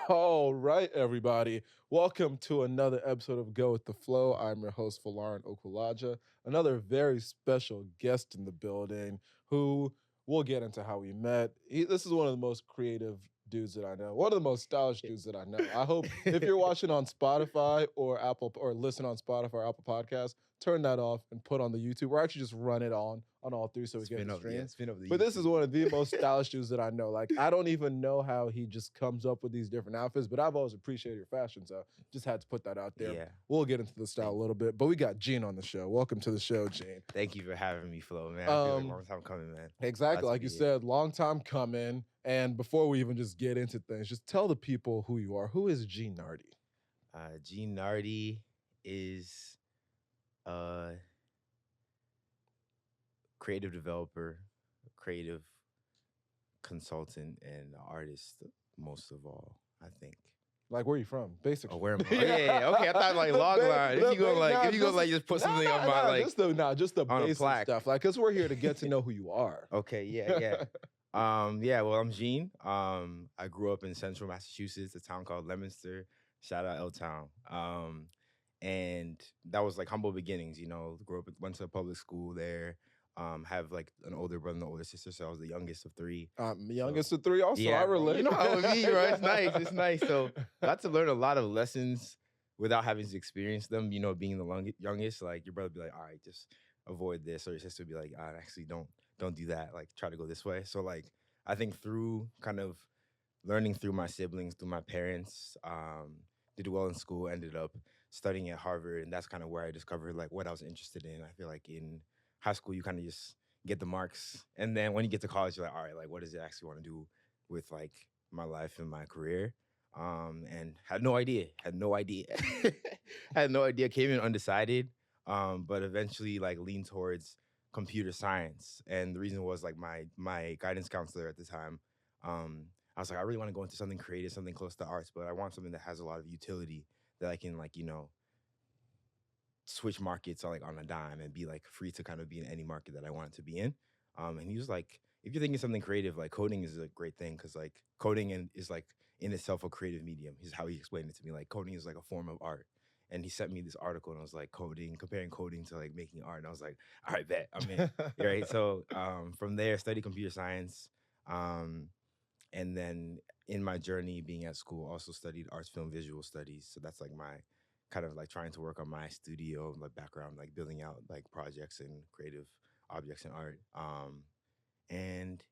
All right, everybody. Welcome to another episode of Go with the Flow. I'm your host, Folarin Okulaja. Another very special guest in the building who we'll get into how we met. This is one of the most creative dudes that I know, one of the most stylish dudes that I know. I hope if you're watching on Spotify or Apple or listen on Spotify or Apple Podcasts, turn that off and put on the YouTube. We're actually just run it on all three so we get the stream. But this is one of the most stylish dudes that I know. Like, I don't even know how he just comes up with these different outfits, but I've always appreciated your fashion, so just had to put that out there. Yeah. We'll get into the style a little bit, but we got Gene on the show. Welcome to the show, Gene. Thank you for having me, Flo, man. I feel like a long time coming, man. Exactly. Like you said, long time coming. And before we even just get into things, just tell the people who you are. Who is Gene Nartey? Gene Nartey is a creative developer, creative consultant, and artist, most of all, I think. Like, where are you from? Basically. Oh, where am I? Yeah. Okay, I thought like log line. If you go just put something on my like just the basic stuff. Like, cause we're here to get to know who you are. Okay, yeah. Well, I'm Gene. I grew up in central Massachusetts, a town called Leominster. Shout out L-Town. And that was like humble beginnings, went to a public school there. Have like an older brother and an older sister, so I was the youngest of three. Youngest of three also, yeah, I relate. You know how it be, right? It's nice. So got to learn a lot of lessons without having to experience them, being the youngest. Like your brother would be like, all right, just avoid this, or your sister would be like, actually don't do that. Like try to go this way. So like I think through kind of learning through my siblings, through my parents, did well in school, ended up studying at Harvard, and that's kind of where I discovered like what I was interested in. I feel like in high school, you kind of just get the marks. And then when you get to college, you're like, all right, like, what does it actually want to do with, like, my life and my career? And had no idea. Had no idea. Came in undecided, but eventually, like, leaned towards computer science. And the reason was, like, my guidance counselor at the time, I was like, I really want to go into something creative, something close to arts, but I want something that has a lot of utility that I can, like, switch markets on a dime and be like free to kind of be in any market that I wanted to be in. And he was like, if you're thinking something creative, like coding is a great thing because like coding is like in itself a creative medium. Is how he explained it to me. Like coding is like a form of art. And he sent me this article and I was like comparing coding to like making art. And I was like, all right, bet, I'm in. Right. So from there, studied computer science. And then in my journey being at school, also studied arts, film, visual studies. So that's like my kind of like trying to work on my studio, my background, like building out like projects and creative objects and art. And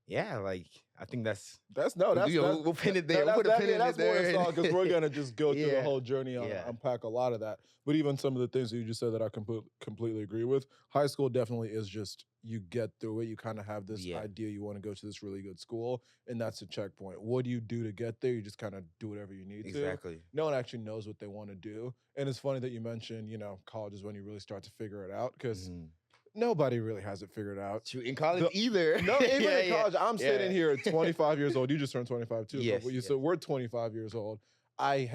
yeah, like I think we'll pin it there. We'll put a pin in it there. That's because we're gonna just go through the whole journey and unpack a lot of that. But even some of the things that you just said that I completely agree with. High school definitely is just you get through it. You kind of have this idea you want to go to this really good school, and that's a checkpoint. What do you do to get there? You just kind of do whatever you need to. Exactly. No one actually knows what they want to do, and it's funny that you mentioned college is when you really start to figure it out because. Nobody really has it figured out. True. In college either. No, even in college. I'm sitting here at 25 years old. You just turned 25 too. Yes, So we're 25 years old. I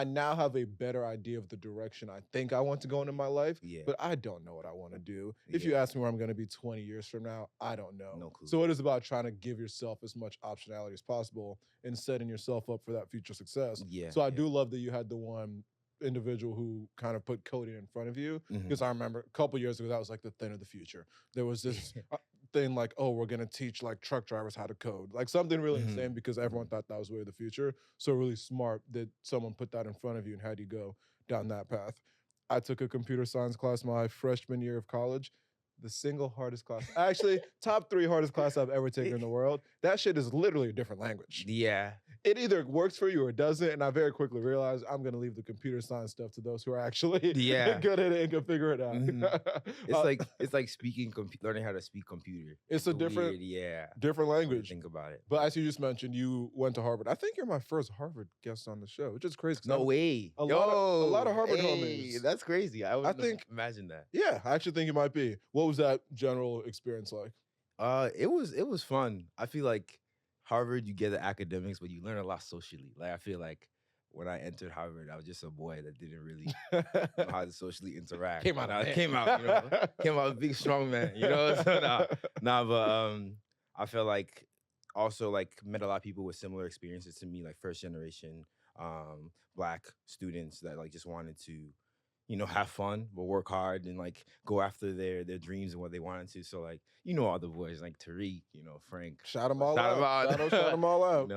now have a better idea of the direction I think I want to go into my life, but I don't know what I want to do. If you ask me where I'm going to be 20 years from now, I don't know. No clue. So it is about trying to give yourself as much optionality as possible and setting yourself up for that future success. So I do love that you had the one individual who kind of put coding in front of you because I remember a couple years ago that was like the thing of the future. There was this thing like, oh, we're gonna teach like truck drivers how to code, like something really insane because everyone thought that was way of the future. So really smart that someone put that in front of you and had you go down that path. I took a computer science class my freshman year of college. The single hardest class, actually top 3 hardest class I've ever taken in the world. That shit is literally a different language. Yeah. It either works for you or it doesn't. And I very quickly realized I'm going to leave the computer science stuff to those who are actually good at it and can figure it out. It's like speaking, learning how to speak computer. It's a different language. Think about it. But as you just mentioned, you went to Harvard. I think you're my first Harvard guest on the show, which is crazy. No way. A lot of Harvard homies. That's crazy. I wouldn't imagine that. Yeah, I actually think you might be. What was that general experience like? It was fun. I feel like Harvard, you get the academics, but you learn a lot socially. Like I feel like when I entered Harvard, I was just a boy that didn't really know how to socially interact. Came out a big strong man, So but I feel like also like met a lot of people with similar experiences to me, like first generation Black students that like just wanted to, have fun but work hard and like go after their dreams and what they wanted to. So like, all the boys like Tariq, Frank, Shout them all shout 'em out. out. Shout them all out.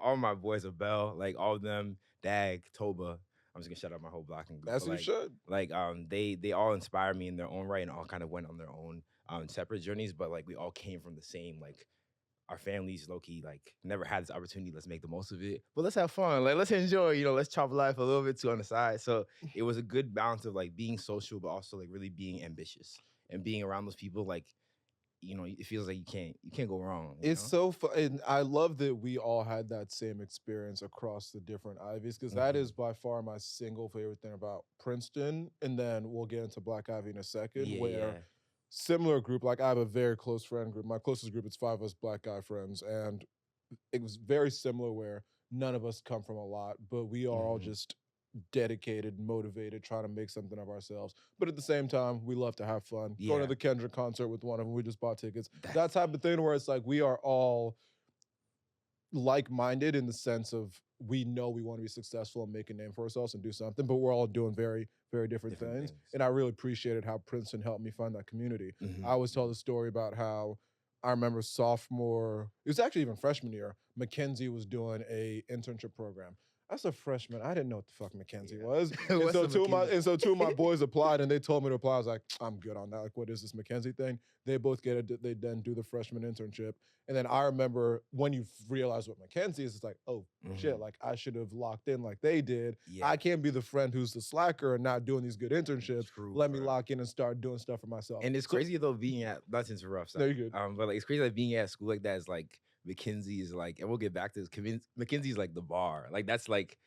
All my boys are Bell, like all of them, Dag, Toba. I'm just gonna shout out my whole blocking group. That's but, what you should. Like they all inspire me in their own right and all kind of went on their own separate journeys, but like we all came from the same, like our families low key like never had this opportunity. Let's make the most of it. But let's have fun. Like let's enjoy, let's chop life a little bit too on the side. So it was a good balance of like being social, but also like really being ambitious and being around those people. Like, it feels like you can't go wrong. It's so fun. And I love that we all had that same experience across the different Ivies, because that is by far my single favorite thing about Princeton. And then we'll get into Black Ivy in a second, where similar group, like I have a very close friend group. My closest group, it's 5 of us Black guy friends. And it was very similar where none of us come from a lot, but we are all just dedicated, motivated, trying to make something of ourselves. But at the same time, we love to have fun. Going to the Kendrick concert with one of them, we just bought tickets. That type of thing where it's like we are all like-minded in the sense of we know we want to be successful and make a name for ourselves and do something, but we're all doing very, very different things. And I really appreciated how Princeton helped me find that community. I always tell the story about how I remember sophomore, it was actually even freshman year, Mackenzie was doing a internship program. As a freshman, I didn't know what the fuck Mackenzie was. And so two of my boys applied and they told me to apply. I was like, I'm good on that. Like, what is this Mackenzie thing? They both get it. They then do the freshman internship. And then I remember when you realize what Mackenzie is, it's like, oh shit, like I should have locked in like they did. I can't be the friend who's the slacker and not doing these good internships. Let me lock in and start doing stuff for myself. And it's crazy though being at, not to interrupt, no, you're good. But like it's crazy like being at school like that is like, Mackenzie is like, and we'll get back to this. Mackenzie's like the bar. Like that's like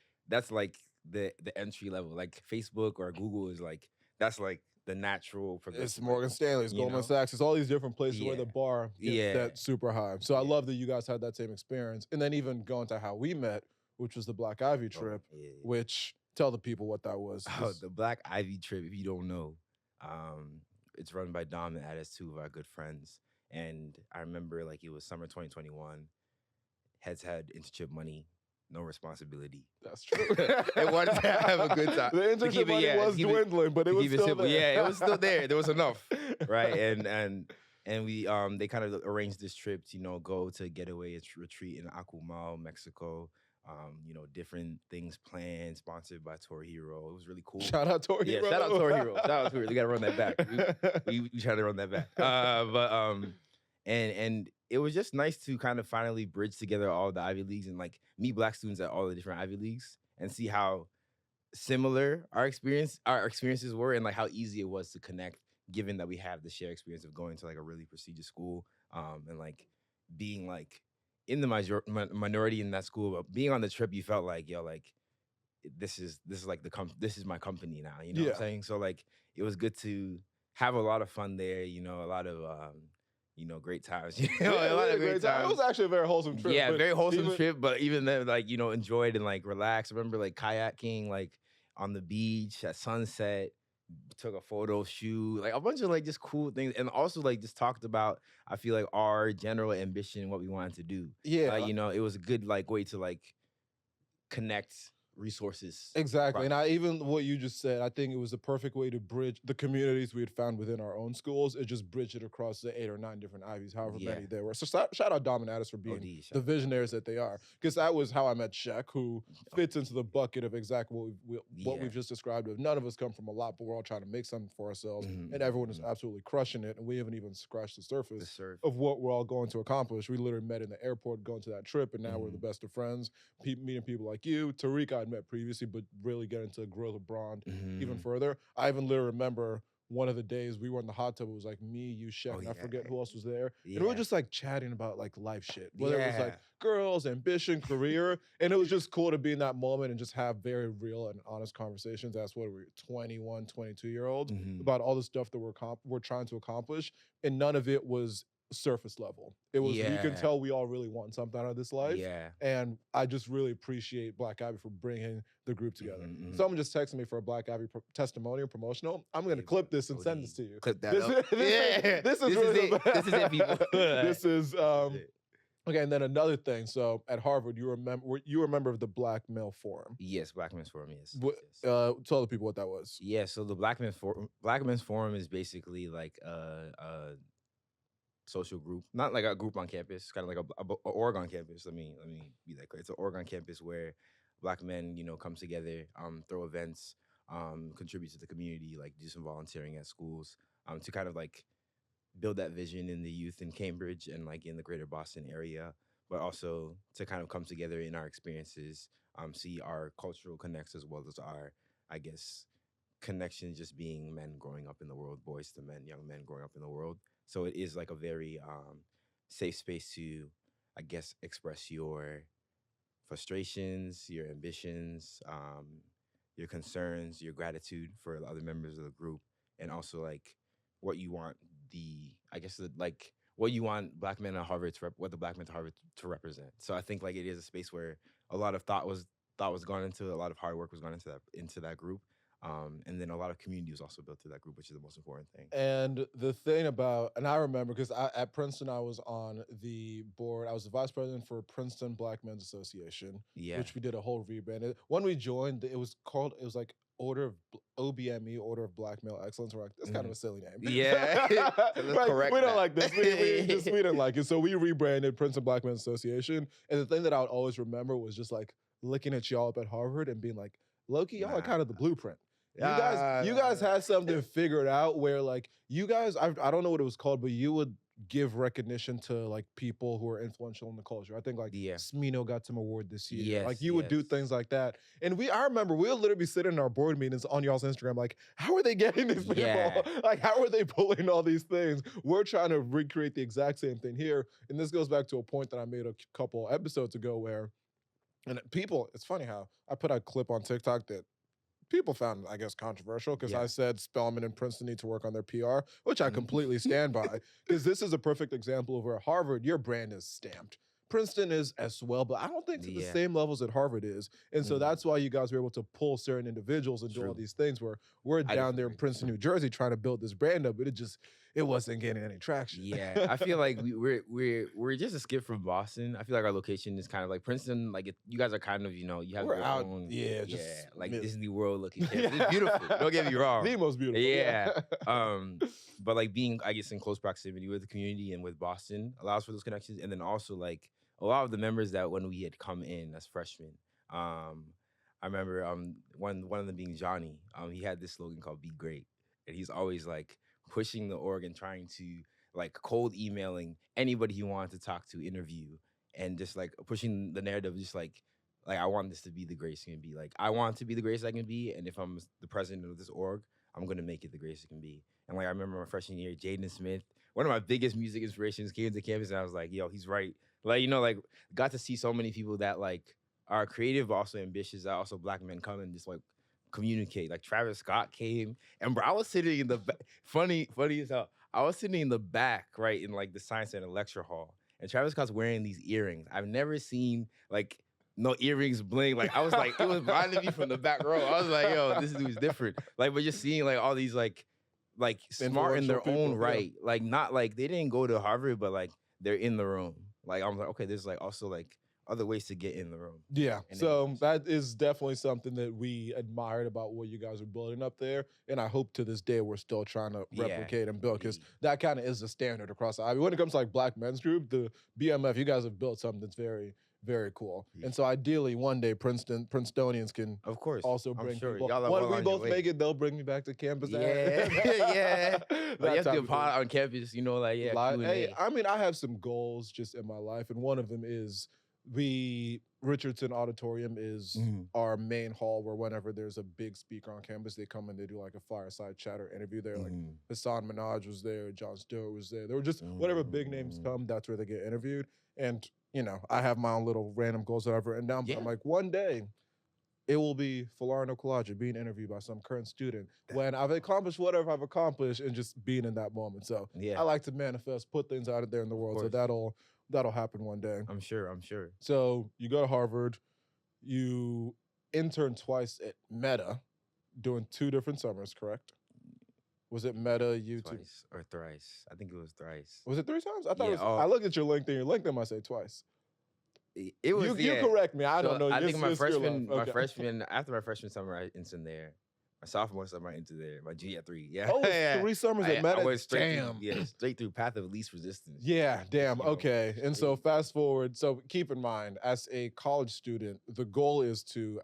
the entry level. Like Facebook or Google is like that's like the natural progression. It's Morgan Stanley, it's Goldman Sachs, it's all these different places where the bar gets that super high. So I love that you guys had that same experience. And then even going to how we met, which was the Black Ivy trip, which tell the people what that was. Oh, the Black Ivy trip, if you don't know, it's run by Dom and Addis, 2 of our good friends. And I remember like it was summer 2021. Heads had internship money, no responsibility. That's true. And wanted to have a good time. The internship money was dwindling, but it was still there. Yeah, it was still there. There was enough, right? And we they kind of arranged this trip to go to getaway retreat in Akumal, Mexico. Different things planned, sponsored by Tor Hero. It was really cool. Shout out Tor Hero. Yeah, shout out Tor Hero. Shout out Tor Hero. We gotta run that back. We try to run that back. And it was just nice to kind of finally bridge together all the Ivy Leagues and like meet Black students at all the different Ivy Leagues and see how similar our experiences were and like how easy it was to connect, given that we have the shared experience of going to like a really prestigious school and like being like in the minority in that school, but being on the trip, you felt like, yo, like this is like this is my company now, you know what I'm saying? So like it was good to have a lot of fun there, a lot of great times. A lot of great times. It was actually a very wholesome trip. Yeah, very wholesome trip, but even then, like, enjoyed and like relaxed. I remember like kayaking like on the beach at sunset, took a photo shoot, like a bunch of like just cool things. And also like just talked about, I feel like our general ambition, what we wanted to do. Yeah. It was a good like way to like connect resources. Exactly. And what you just said, I think it was the perfect way to bridge the communities we had found within our own schools. It just bridged it across the 8 or 9 different Ivies, however many there were. So shout out Dom and Addis for being the visionaries that they are. Because that was how I met Shaq, who fits into the bucket of exactly what we've just described. None of us come from a lot, but we're all trying to make something for ourselves. And everyone is absolutely crushing it. And we haven't even scratched the surface of what we're all going to accomplish. We literally met in the airport going to that trip, and now we're the best of friends. Meeting people like you. Tariq I'd met previously, but really getting to grow the bond even further. I even literally remember one of the days we were in the hot tub. It was like me, you, Shaq, and I forget who else was there. And we were just like chatting about like life shit, whether it was like girls, ambition, career. And it was just cool to be in that moment and just have very real and honest conversations. That's what we're 21, 22-year-olds about all the stuff that we're trying to accomplish. And none of it was surface level. It was, you can tell we all really want something out of this life. And I just really appreciate Black Ivy for bringing the group together. Someone just texted me for a Black Ivy testimonial promotional. I'm going to clip this and send this to you. Clip that up. This is really it. This is it, people. This is Okay, and then another thing. So at Harvard, you were a member of the Black Male Forum. Yes, Black Men's Forum. Yes, What, yes. tell the people what that was. Yeah, so the Black Men's Forum is basically like a social group, not like a group on campus, kind of like a org on campus. Let me be that clear. It's an org on campus where Black men, come together, throw events, contribute to the community, like do some volunteering at schools, to kind of like build that vision in the youth in Cambridge and like in the greater Boston area, but also to kind of come together in our experiences, see our cultural connects as well as our, I guess, connections just being men growing up in the world, boys to men, young men growing up in the world. So it is like a very safe space to, I guess, express your frustrations, your ambitions, your concerns, your gratitude for the other members of the group, and also like what you want I guess like what you want Black men at Harvard what the Black men at Harvard to represent. So I think like it is a space where a lot of thought was gone into, a lot of hard work was gone into that group. And then a lot of community was also built through that group, which is the most important thing. And the thing about, and I remember because at Princeton, I was on the board. I was the vice president for Princeton Black Men's Association, Yeah. which we did a whole rebrand. When we joined, it was like Order of OBME, Order of Black Male Excellence. We're like, that's kind of a silly name. Yeah. Right? correct We don't that. like this. We didn't like it. So we rebranded Princeton Black Men's Association. And the thing that I would always remember was just like looking at y'all up at Harvard and being like, Loki, y'all are kind of the blueprint. You guys had something figured out where like you guys, I don't know what it was called, but you would give recognition to like people who are influential in the culture. I think like Yeah. Smino got some award this year. Yes, Like you would do things like that. And I remember we'll literally be sitting in our board meetings on y'all's Instagram, like, how are they getting these people? Yeah. Like, how are they pulling all these things? We're trying to recreate the exact same thing here. And this goes back to a point that I made a couple episodes ago where, and people, it's funny how I put a clip on TikTok that people found, I guess, controversial because I said Spelman and Princeton need to work on their PR, which I completely stand by. Because this is a perfect example of where Harvard, your brand is stamped. Princeton is as well, but I don't think to the same levels that Harvard is. And so that's why you guys were able to pull certain individuals and do all these things where we're down there in Princeton, New Jersey trying to build this brand up, but it wasn't getting any traction. Yeah, I feel like we're just a skip from Boston. I feel like our location is kind of like Princeton. Like you guys are kind of you have We're your out, own just like Disney World looking. It's beautiful. Don't get me wrong. The most beautiful. Yeah. But like being, I guess, in close proximity with the community and with Boston allows for those connections, and then also like a lot of the members that when we had come in as freshmen, I remember one of them being Johnny. He had this slogan called "Be Great," and he's always like pushing the org and trying to like cold emailing anybody he wanted to talk to, interview, and just like pushing the narrative, just like I want this to be the greatest it can be. Like I want it to be the greatest I can be, and if I'm the president of this org, I'm gonna make it the greatest it can be. And like I remember my freshman year, Jaden Smith, one of my biggest music inspirations, came to campus, and I was like, yo, he's right. Like like got to see so many people that like are creative, but also ambitious. That also Black men come and just like communicate. Like Travis Scott came, and bro, I was sitting in the funny as hell. I was sitting in the back, right, in like the science center lecture hall, and Travis Scott's wearing these earrings. I've never seen like no earrings bling. Like I was like, it was blinding me from the back row. I was like, yo, this dude's different. Like, but just seeing like all these like smart in their own right. Like not like they didn't go to Harvard, but like they're in the room. Like I'm like, okay, there's like also like other ways to get in the room. Yeah. So that is definitely something that we admired about what you guys are building up there. And I hope to this day we're still trying to replicate and build, because that kind of is the standard across the Ivy. When it comes to like Black Men's Group, the BMF, you guys have built something that's very, very cool. Yeah. And so ideally one day Princetonians can of course also bring people. Y'all when we both make it, they'll bring me back to campus. Yeah. Yeah. But you have to be a pod on campus, like, Hey, I mean, I have some goals just in my life, and one of them is the Richardson Auditorium is our main hall where whenever there's a big speaker on campus, they come and they do like a fireside chatter interview there. Like Hassan Minhaj was there, Jon Stewart was there. They were just whatever big names come, that's where they get interviewed. And I have my own little random goals that I've written down. But I'm like, one day it will be Folarin Okulaja being interviewed by some current student when I've accomplished whatever I've accomplished and just being in that moment. So I like to manifest, put things out there in the world. So that'll happen one day. I'm sure. So you go to Harvard, you intern twice at Meta, doing 2 different summers, correct? Was it Meta, YouTube? Twice or thrice. I think it was thrice. Was it 3 times? I thought Yeah, it was. I looked at your LinkedIn. Your LinkedIn might say twice. It was. You correct me. I So don't know. I think my It's your freshman, life. Okay. after my freshman summer, I entered there. My sophomore summer, I entered there. My junior 3. Yeah. Oh, it's 3 summers at Meta. I went straight Damn. through, straight through path of least resistance. Yeah, damn. You know, Okay. And so fast forward. So keep in mind, as a college student, the goal is to,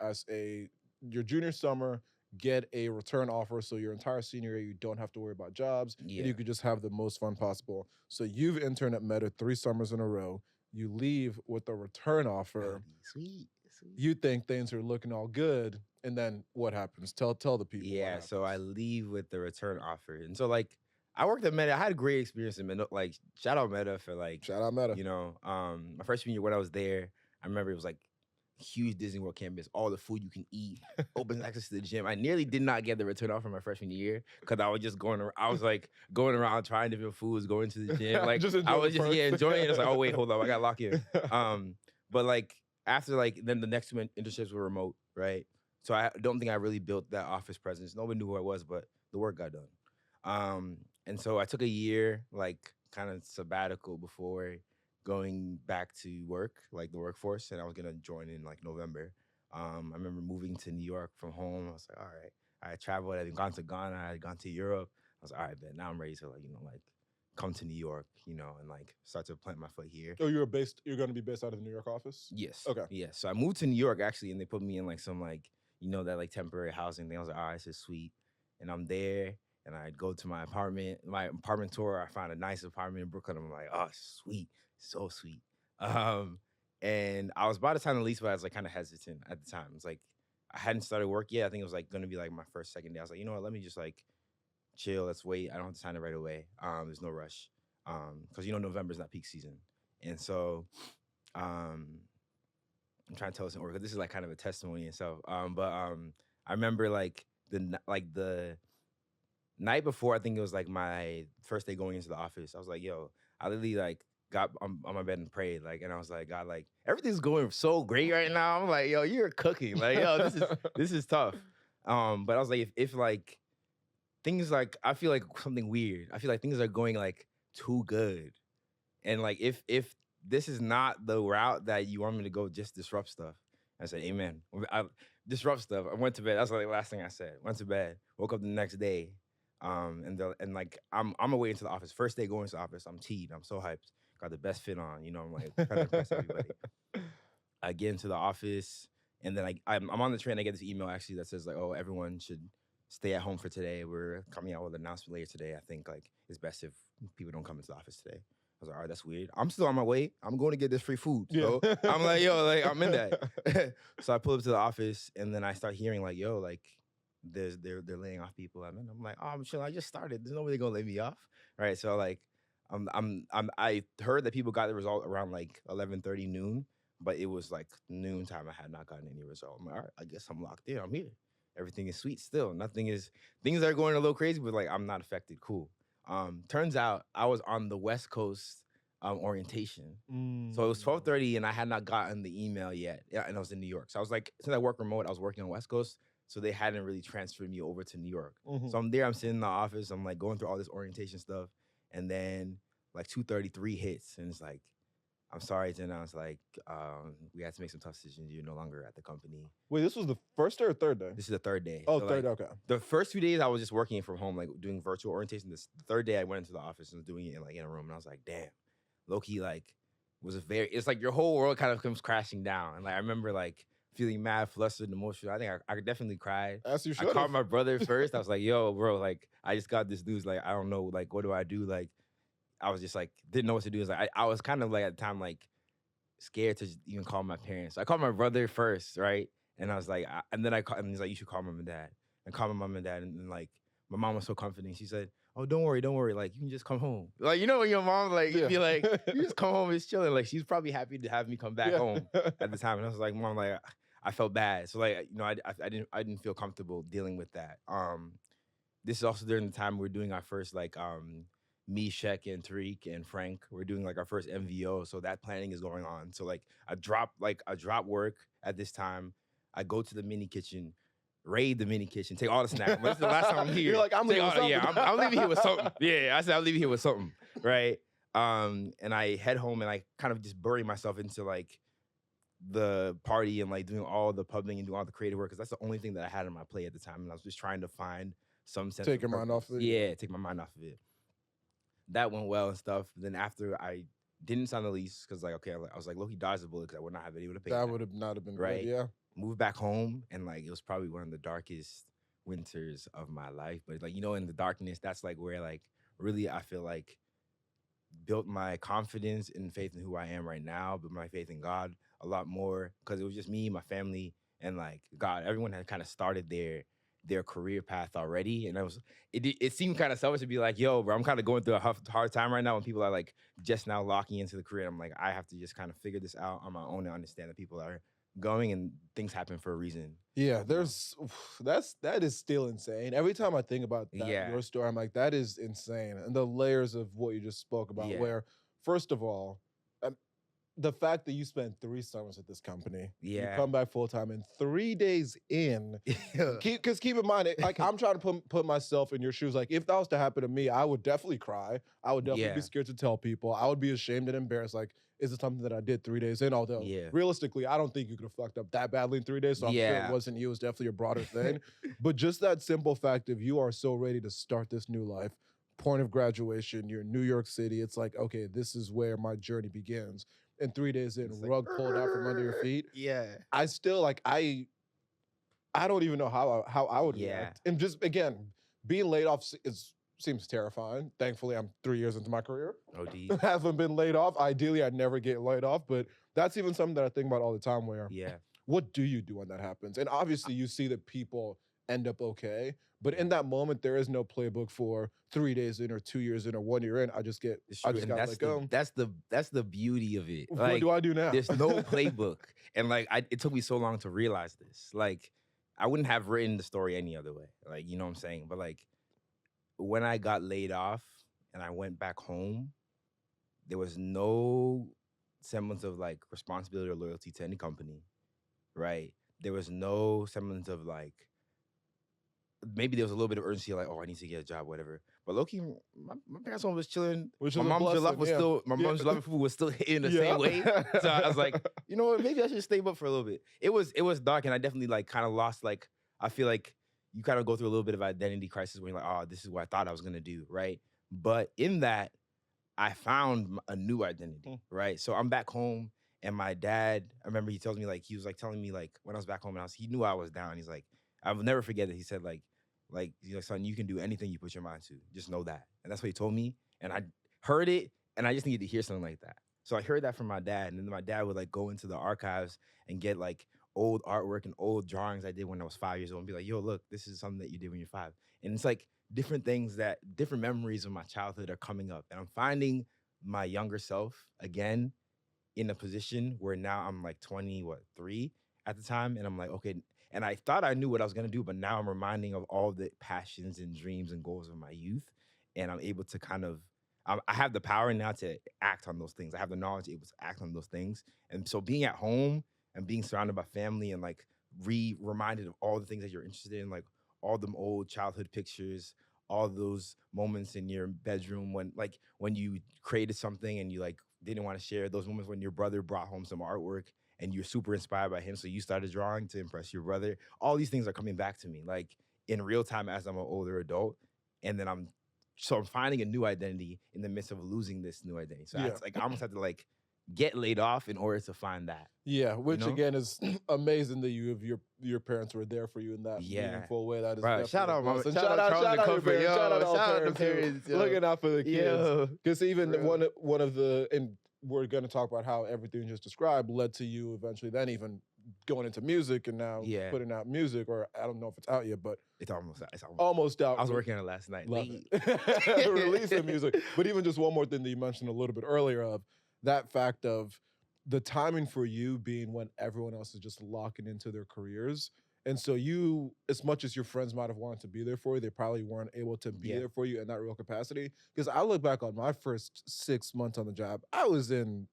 your junior summer, get a return offer. So your entire senior year, you don't have to worry about jobs. Yeah. And you could just have the most fun possible. So you've interned at Meta 3 summers in a row. You leave with a return offer. Sweet. You think things are looking all good. And then what happens? Tell the people. Yeah, so I leave with the return offer. And so like I worked at Meta. I had a great experience in Meta. Like shout out Meta for like shout out Meta. You know, my freshman year when I was there, I remember it was like huge Disney World campus, all the food you can eat, open access to the gym. I nearly did not get the return offer my freshman year because I was just going around. I was like going around trying different foods, going to the gym. Like I was just enjoying it. It's like, oh wait, hold up, I got locked in. But like after like then the next 2 internships were remote, right? So I don't think I really built that office presence. Nobody knew who I was, but the work got done. And so I took a year, like kind of sabbatical before going back to work, like the workforce, and I was gonna join in like November. I remember moving to New York from home. I was like, all right. I traveled. I had gone to Ghana. I had gone to Europe. I was like, all right, man. Now I'm ready to like, like come to New York, and like start to plant my foot here. Oh, you're going to be based out of the New York office? Yes. Okay. Yeah. So I moved to New York actually, and they put me in like some like that like temporary housing thing. I was like, all right, this is sweet. And I'm there, and I go to my apartment tour. I found a nice apartment in Brooklyn. I'm like, oh, sweet, so sweet. And I was about to sign the lease, but I was like kind of hesitant at the time. It's like I hadn't started work yet. I think it was like gonna be like my first, second day. I was like, you know what? Let me just like chill. Let's wait. I don't have to sign it right away. There's no rush. Because November's not peak season, and so I'm trying to tell this in order because this is like kind of a testimony and so. But I remember like the night before, I think it was like my first day going into the office. I was like, yo, I literally like got on my bed and prayed, like, and I was like, God, like everything's going so great right now. I'm like, yo, you're cooking, like, yo, this is tough. But I was like, if like things like I feel like something weird. I feel like things are going like too good, and like if this is not the route that you want me to go, just disrupt stuff. I said, amen. I disrupt stuff. I went to bed. That's like the last thing I said. Went to bed. Woke up the next day. And like I'm away into the office. First day going to the office. I'm teed. I'm so hyped. Got the best fit on. I'm like trying to impress everybody. I get into the office, and then I'm on the train. I get this email actually that says like, oh, everyone should stay at home for today. We're coming out with an announcement later today. I think like it's best if people don't come into the office today. I was like, all right, that's weird. I'm still on my way. I'm going to get this free food. So I'm like, yo, like I'm in that. So I pull up to the office, and then I start hearing like, yo, like they're laying off people. I'm like, oh, I'm chill. I just started. There's nobody gonna lay me off, right? So like, I heard that people got the result around like 11:30 noon, but it was like noontime. I had not gotten any result. I'm like, all right, I guess I'm locked in. I'm here. Everything is sweet still. Things are going a little crazy, but like I'm not affected. Cool. Turns out I was on the West Coast orientation. So it was 12:30 and I had not gotten the email yet. Yeah, and I was in New York. So I was like, since I work remote, I was working on West Coast. So they hadn't really transferred me over to New York. So I'm there, I'm sitting in the office, I'm like going through all this orientation stuff. And then like 2:33 hits and it's like, I'm sorry to announce, like, we had to make some tough decisions. You're no longer at the company. Wait, this was the first day or third day? This is the third day. Oh, so third, okay. The first 2 days I was just working from home, like doing virtual orientation. The third day I went into the office and was doing it in a room. And I was like, damn, low-key, like, it's like your whole world kind of comes crashing down. And like, I remember like feeling mad, flustered, and emotional. I think I definitely cried. As you should. I called my brother first. I was like, yo, bro, like, I just got this news. Like, I don't know, like, what do I do? Like, I was just like, didn't know what to do. It was like, I was kind of like at the time, like, scared to even call my parents. So I called my brother first, right? And I was like, and then I called, and he's like, you should call mom and dad. And call my mom and dad, and like, my mom was so comforting. She said, oh, don't worry. Like, you can just come home. Like, when your mom, like, be like, you just come home, it's chilling. Like, she's probably happy to have me come back home at the time. And I was like, mom, like, I felt bad. So like, I didn't feel comfortable dealing with that. This is also during the time we're doing our first, like, me, Shek, and Tariq, and Frank, we're doing like our first MVO. So that planning is going on. So like I drop work at this time. I go to the mini kitchen. raid the mini kitchen, take all the snacks. This is the last time I'm here. You're like, I'm Take leaving all- something. Yeah, I'm leaving here with something. Yeah, I said I'm leaving here with something, right? And I head home and I kind of just bury myself into like the party and like doing all the publishing and doing all the creative work because that's the only thing that I had on my plate at the time, and I was just trying to find some sense Take of your mind purpose. off of it. Yeah, take my mind off of it. That went well and stuff. Then after I didn't sign the lease because like okay, I was like Loki dodged the bullet because I would not have anyone to pay. That would have not have been Right. good. Yeah. Moved back home and like it was probably one of the darkest winters of my life. But like in the darkness, that's like where like really I feel like built my confidence and faith in who I am right now, but my faith in God a lot more because it was just me, my family, and like God. Everyone had kind of started their career path already, and it seemed kind of selfish to be like, "Yo, bro, I'm kind of going through a hard time right now." When people are like just now locking into the career, I'm like, I have to just kind of figure this out on my own and understand that people are going and things happen for a reason. Yeah, that is still insane. Every time I think about that, Yeah. your story, I'm like, that is insane. And the layers of what you just spoke about, Yeah. where first of all, the fact that you spent 3 summers at this company, you Yeah. come back full time, and 3 days in, because keep in mind, like I'm trying to put myself in your shoes. Like if that was to happen to me, I would definitely cry. I would definitely be Yeah. scared to tell people. I would be ashamed and embarrassed. Like, is it something that I did 3 days in? Although Yeah. realistically, I don't think you could have fucked up that badly in 3 days. So I'm sure Yeah. it wasn't you. It was definitely a broader thing. But just that simple fact of you are so ready to start this new life. Point of graduation, you're in New York City. It's like, okay, this is where my journey begins. And 3 days in, It's like, rug pulled out from under your feet. Yeah. I still like I don't even know how I would Yeah. react. And just again, being laid off seems terrifying. Thankfully, I'm 3 years into my career. OD. Haven't been laid off. Ideally, I'd never get laid off, but that's even something that I think about all the time. Where Yeah. what do you do when that happens? And obviously, you see that people end up okay, but in that moment, there is no playbook for 3 days in or 2 years in or 1 year in. I just It's got true, to and let go. that's the beauty of it. What Like do I do now? there's no playbook, and like it took me so long to realize this. Like I wouldn't have written the story any other way. Like you know what I'm saying. But like when I got laid off and I went back home, there was no semblance of like responsibility or loyalty to any company, right? There was no semblance of like maybe there was a little bit of urgency, like, oh, I need to get a job, whatever. But low-key, my parents' home was chilling. Which My is a mom's blessing, love was yeah. still, my Yeah. mom's love for food was still hitting the Yeah. same way. So I was like, you know what, maybe I should stay up for a little bit. It was dark, and I definitely like kind of lost, like, I feel like you kind of go through a little bit of identity crisis when you're like, oh, this is what I thought I was gonna do, right? But in that, I found a new identity, right? So I'm back home, and my dad, I remember he tells me, like, he was like telling me, like, when I was back home, and he knew I was down. He's like, I will never forget it. He said, like, he's like, son, you can do anything you put your mind to. Just know that. And that's what he told me. And I heard it, and I just needed to hear something like that. So I heard that from my dad, and then my dad would like go into the archives and get like old artwork and old drawings I did when I was 5 years old and be like, yo, look, this is something that you did when you're 5. And it's like different things different memories of my childhood are coming up. And I'm finding my younger self again in a position where now I'm like 3 at the time. And I'm like, okay. And I thought I knew what I was gonna do, but now I'm reminding of all the passions and dreams and goals of my youth. And I'm able to kind of, I have the power now to act on those things. I have the knowledge able to act on those things. And so being at home and being surrounded by family and like reminded of all the things that you're interested in, like all them old childhood pictures, all those moments in your bedroom when you created something and you like didn't want to share, those moments when your brother brought home some artwork and you're super inspired by him, so you started drawing to impress your brother. All these things are coming back to me, like in real time as I'm an older adult, and then I'm finding a new identity in the midst of losing this new identity. So it's like I almost had to like get laid off in order to find that. Yeah, which know? again is amazing that your parents were there for you in that meaningful way. That is Right. Shout out, mama. Mama. Shout out Charles and Comfort. Yo, Shout out all shout out the parents who parents. Yo. looking out for the kids. Yo. Because even Real. one of the, and we're going to talk about how everything just described led to you eventually then even going into music and now putting out music, or I don't know if it's out yet, but it's almost out. Almost out. I was working on it last night. Love it. Releasing music. But even just one more thing that you mentioned a little bit earlier of that fact of the timing for you being when everyone else is just locking into their careers. And so you, as much as your friends might have wanted to be there for you, they probably weren't able to be there for you in that real capacity. Because I look back on my first 6 months on the job, I was in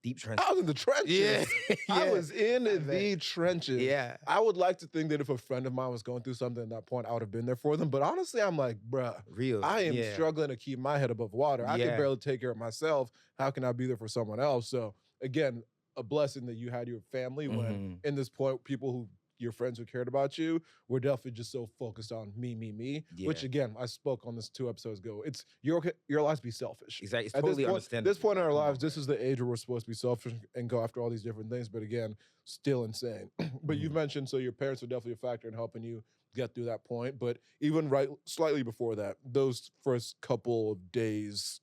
deep trenches. I was in the trenches. Yeah. I was in I the bet. trenches. Yeah. I would like to think that if a friend of mine was going through something at that point, I would have been there for them. But honestly, I'm like, bruh, Real. I am Yeah. struggling to keep my head above water. I can Yeah. barely take care of myself. How can I be there for someone else? So again, a blessing that you had your family when in this point, people who your friends who cared about you were definitely just so focused on me, which Yeah. again, I spoke on this 2 episodes ago. It's you're allowed to be selfish. Exactly. It's At totally this point, understandable. this point in Like, our come on, lives, this man. is the age where we're supposed to be selfish and go after all these different things. But again, still insane. But you've mentioned so your parents were definitely a factor in helping you get through that point. But even right slightly before that, those first couple of days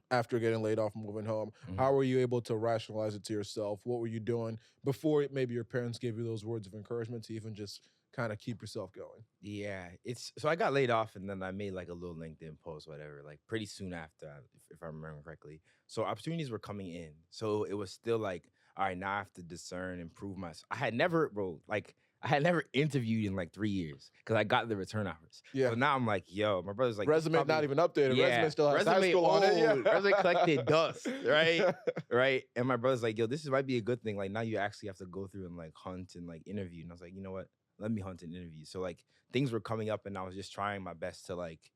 after getting laid off and moving home, how were you able to rationalize it to yourself? What were you doing before maybe your parents gave you those words of encouragement to even just kind of keep yourself going? Yeah, it's so I got laid off and then I made like a little LinkedIn post, whatever, like pretty soon after, if I remember correctly. So opportunities were coming in. So it was still like, all right, now I have to discern and prove myself. I had never, bro, like I had never interviewed in like 3 years because I got the return offers. Yeah. So now I'm like, yo, my brother's like, Resume not even updated. Resume still has high resume school on it. Yeah. old, resume collected dust, right? Right. And my brother's like, yo, might be a good thing. Like now you actually have to go through and like hunt and like interview. And I was like, you know what? Let me hunt and interview. So like things were coming up and I was just trying my best to like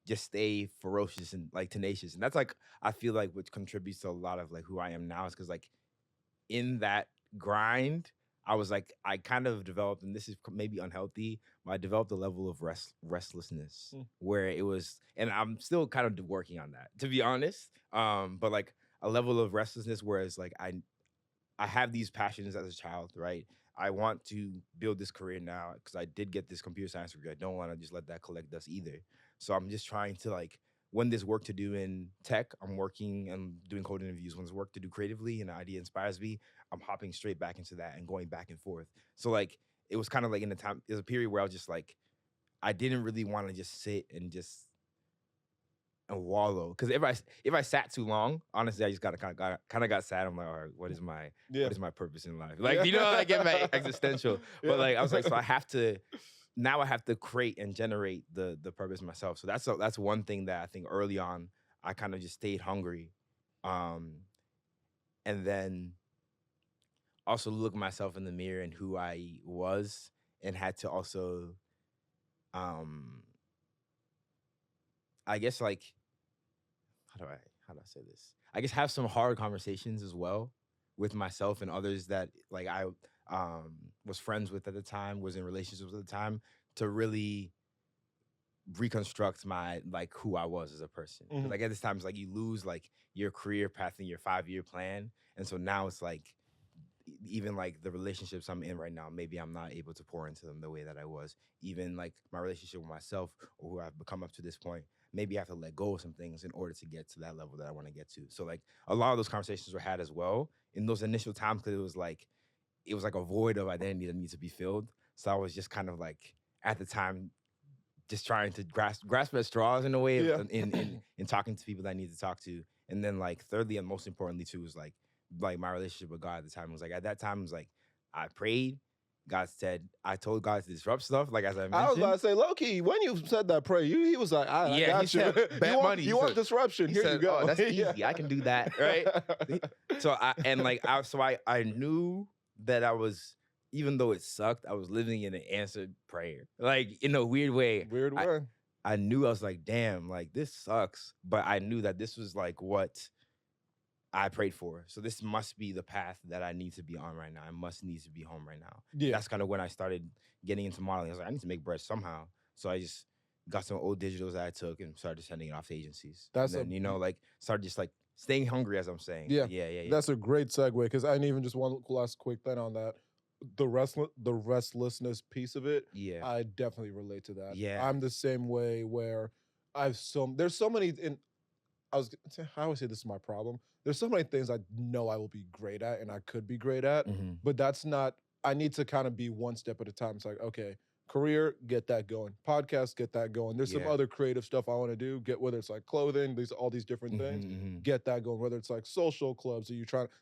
just stay ferocious and like tenacious. And that's like, I feel like what contributes to a lot of like who I am now is because like in that grind, I was like, I kind of developed, and this is maybe unhealthy, but I developed a level of restlessness where it was, and I'm still kind of working on that, to be honest. But like a level of restlessness where it's like, I have these passions as a child, right? I want to build this career now because I did get this computer science degree. I don't want to just let that collect dust either. So I'm just trying to like, when there's work to do in tech, I'm working and doing code interviews. When there's work to do creatively and an idea inspires me, I'm hopping straight back into that and going back and forth. So like, it was kind of like in the time, there's a period where I was just like, I didn't really want to just sit and wallow. Because if I sat too long, honestly, I just kind of got sad. I'm like, all right, what is my purpose in life? Like, you know, I get my existential. But like, I was like, so I have to create and generate the purpose myself. So that's one thing that I think early on I kind of just stayed hungry, and then also look myself in the mirror and who I was, and had to also, I guess like, how do I say this? I guess have some hard conversations as well with myself and others that like I was friends with at the time, was in relationships at the time, to really reconstruct my like who I was as a person. 'Cause, like at this time, it's like you lose like your career path and your 5-year plan, and so now it's like even like the relationships I'm in right now, maybe I'm not able to pour into them the way that I was. Even like my relationship with myself or who I've become up to this point, maybe I have to let go of some things in order to get to that level that I want to get to. So like a lot of those conversations were had as well in those initial times, because it was like a void of identity that needs to be filled. So I was just kind of like at the time just trying to grasp at straws in a way in talking to people that I need to talk to. And then like thirdly and most importantly too was like my relationship with God at the time. Was like at that time it was like I prayed. God said, I told God to disrupt stuff, like as I mentioned. I was about to say, low-key, when you said that prayer, he was like, I got you. Said, bet money. You want disruption, here you go. Oh, that's easy. I can do that, right? So I knew that I was, even though it sucked, I was living in an answered prayer. Like in a weird way. I knew, I was like, damn, like this sucks. But I knew that this was like what I prayed for. So this must be the path that I need to be on right now. I need to be home right now. Yeah. That's kind of when I started getting into modeling. I was like, I need to make bread somehow. So I just got some old digitals that I took and started sending it off to agencies. Started just like staying hungry, as I'm saying. Yeah. That's a great segue, because I need even just one last quick thing on that. The restlessness piece of it, I definitely relate to that. Yeah. I'm the same way where there's so many I always say this is my problem. There's so many things I know I will be great at and I could be great at, but that's not, I need to kind of be one step at a time. It's like, okay, career, get that going. Podcast, get that going. There's some other creative stuff I want to do, whether it's like clothing, all these different things, get that going. Whether it's like social clubs,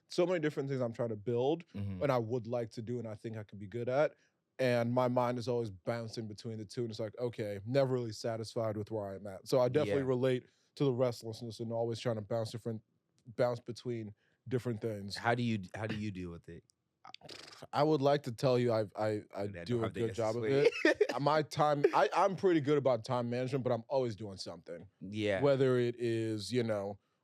so many different things I'm trying to build and I would like to do and I think I could be good at. And my mind is always bouncing between the two. And it's like, okay, never really satisfied with where I'm at. So I definitely relate to the restlessness and always trying to bounce between different things. How do you deal with it? I would like to tell you I don't do a have the good job of answers for it. My time, I'm pretty good about time management, but I'm always doing something. Yeah. Whether it is,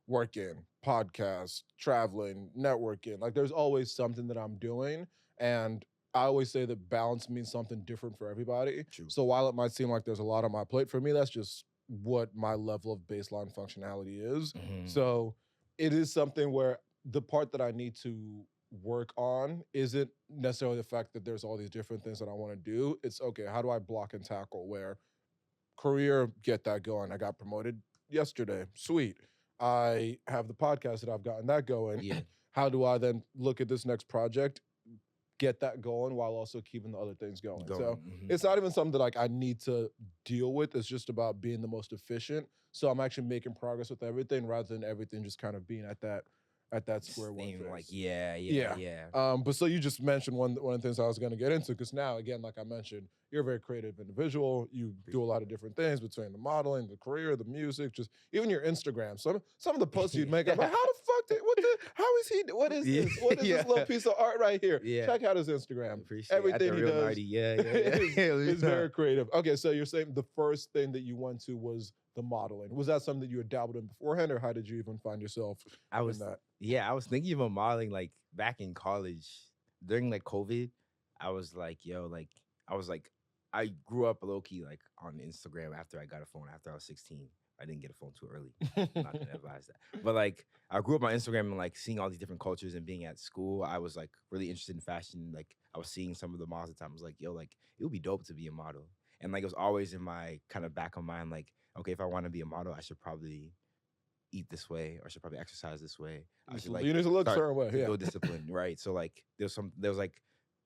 working, podcast, traveling, networking, like there's always something that I'm doing. And I always say that balance means something different for everybody. True. So while it might seem like there's a lot on my plate, for me, that's just what my level of baseline functionality is. So it is something where the part that I need to work on isn't necessarily the fact that there's all these different things that I want to do. It's okay, how do I block and tackle where career, get that going. I got promoted yesterday. Sweet. I have the podcast that I've gotten that going. Yeah. How do I then look at this next project, get that going while also keeping the other things going? So it's not even something that like I need to deal with. It's just about being the most efficient. So I'm actually making progress with everything rather than everything just kind of being at that square one phase. Like yeah. But so you just mentioned one of the things I was going to get into, because now again, like I mentioned, you're a very creative individual. You do a lot of different things between the modeling, the career, the music, just even your Instagram. Some of the posts you'd make, I'm like, how the fuck what is this? What is this little piece of art right here? Yeah. Check out his Instagram. Appreciate Everything he does. Nartey. Yeah. is very creative. Okay, so you're saying the first thing that you went to was the modeling. Was that something that you had dabbled in beforehand, or how did you even find yourself in that? Yeah, I was thinking about modeling like back in college during like COVID. I was like, I grew up low key like on Instagram after I got a phone after I was 16. I didn't get a phone too early. Not to advise that. But like I grew up on Instagram and like seeing all these different cultures, and being at school, I was like really interested in fashion. Like I was seeing some of the models at the time. I was like, like it would be dope to be a model. And like it was always in my kind of back of mind, like, okay, if I want to be a model, I should probably eat this way, or I should probably exercise this way. I should like you need to look a certain way. Build discipline, right? So like there was like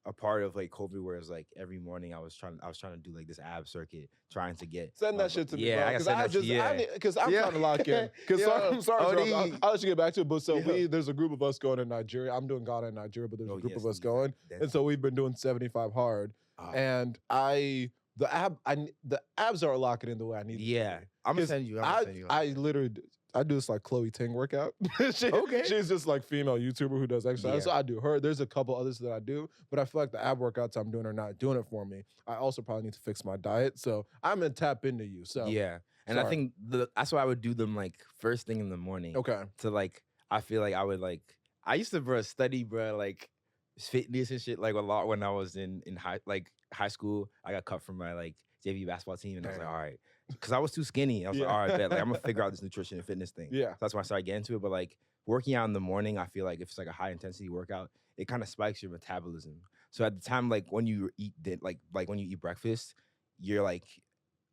a part of like COVID where it was like every morning I was trying to do like this ab circuit, trying to get send that shit to me, yeah, because I'm trying to lock in. Because I'm sorry, I'll let you get back to it. But so there's a group of us going to Nigeria. I'm doing Ghana and Nigeria, but there's a group of us going, and so we've been doing 75 hard, and the abs are locking in the way I need. Yeah, I'm gonna send you. I literally. I do this like Chloe Ting workout. She's just like female YouTuber who does exercise. Yeah. So I do her. There's a couple others that I do, but I feel like the ab workouts I'm doing are not doing it for me. I also probably need to fix my diet. So I'm gonna tap into you. So yeah, and I think that's why I would do them like first thing in the morning. Okay. To like, I feel like I would like. I used to study like fitness and shit like a lot when I was in high school. I got cut from my like JV basketball team, and I was like, all right. Because I was too skinny. I was like, all right, bet. Like, I'm going to figure out this nutrition and fitness thing. Yeah. So that's why I started getting into it. But, like, working out in the morning, I feel like if it's, like, a high-intensity workout, it kind of spikes your metabolism. So at the time, like, when you eat when you eat breakfast, you're, like,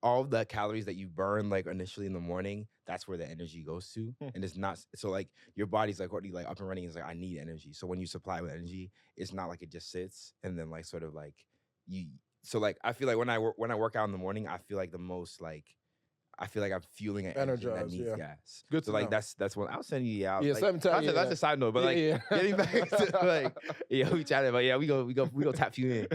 all the calories that you burn, like, initially in the morning, that's where the energy goes to. And it's not – so, like, your body's, like, already, like, up and running. It's like, I need energy. So when you supply with energy, it's not like it just sits and then, like, sort of, like, you – so, like, I feel like when I work out in the morning, I feel like the most, like, I feel like I'm fueling an engine that needs gas. Good to so, like, know. that's one. I'll send you out. Yeah, like, that's a side note, but like, getting back to like, we chatted, but yeah, we go tap you in.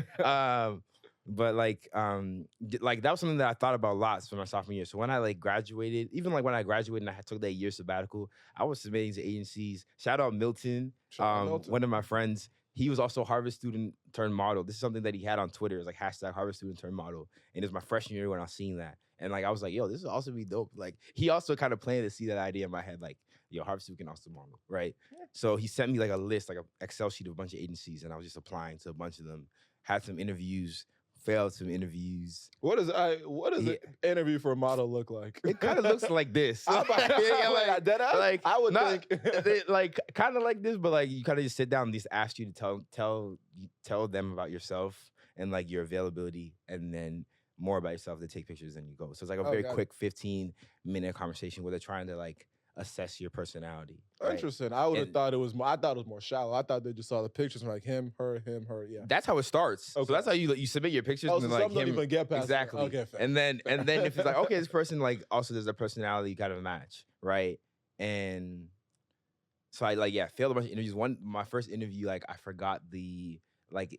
But like that was something that I thought about lots for my sophomore year. So when I like graduated, even like when I graduated and I took that year sabbatical, I was submitting to agencies. Shout out Milton, one of my friends. He was also Harvard student turned model. This is something that he had on Twitter. It was like #Harvard student turned model. And it was my freshman year when I was seeing that. And like I was like, yo, this would also be dope. Like he also kind of planted to see that idea in my head, like, yo, Harvard student can also model, right? Yeah. So he sent me like a list, like an Excel sheet of a bunch of agencies, and I was just applying to a bunch of them. Had some interviews, failed some interviews. What does an interview for a model look like? It kind of looks like this. I would think like kind of like this, but like you kind of just sit down and just ask you to tell them about yourself and like your availability, and then more about yourself. They take pictures and you go. So it's like a very quick 15-minute conversation where they're trying to like assess your personality. Right? Interesting. I would have thought it was more. I thought it was more shallow. I thought they just saw the pictures and like him, her. Yeah. That's how it starts. Okay. So that's how you submit your pictures. Oh, and so then, like some don't even get past exactly. It. Okay, fair. And then if it's like, okay, this person like also there's a personality kind of match, right? And so I failed a bunch of interviews. My first interview, like I forgot the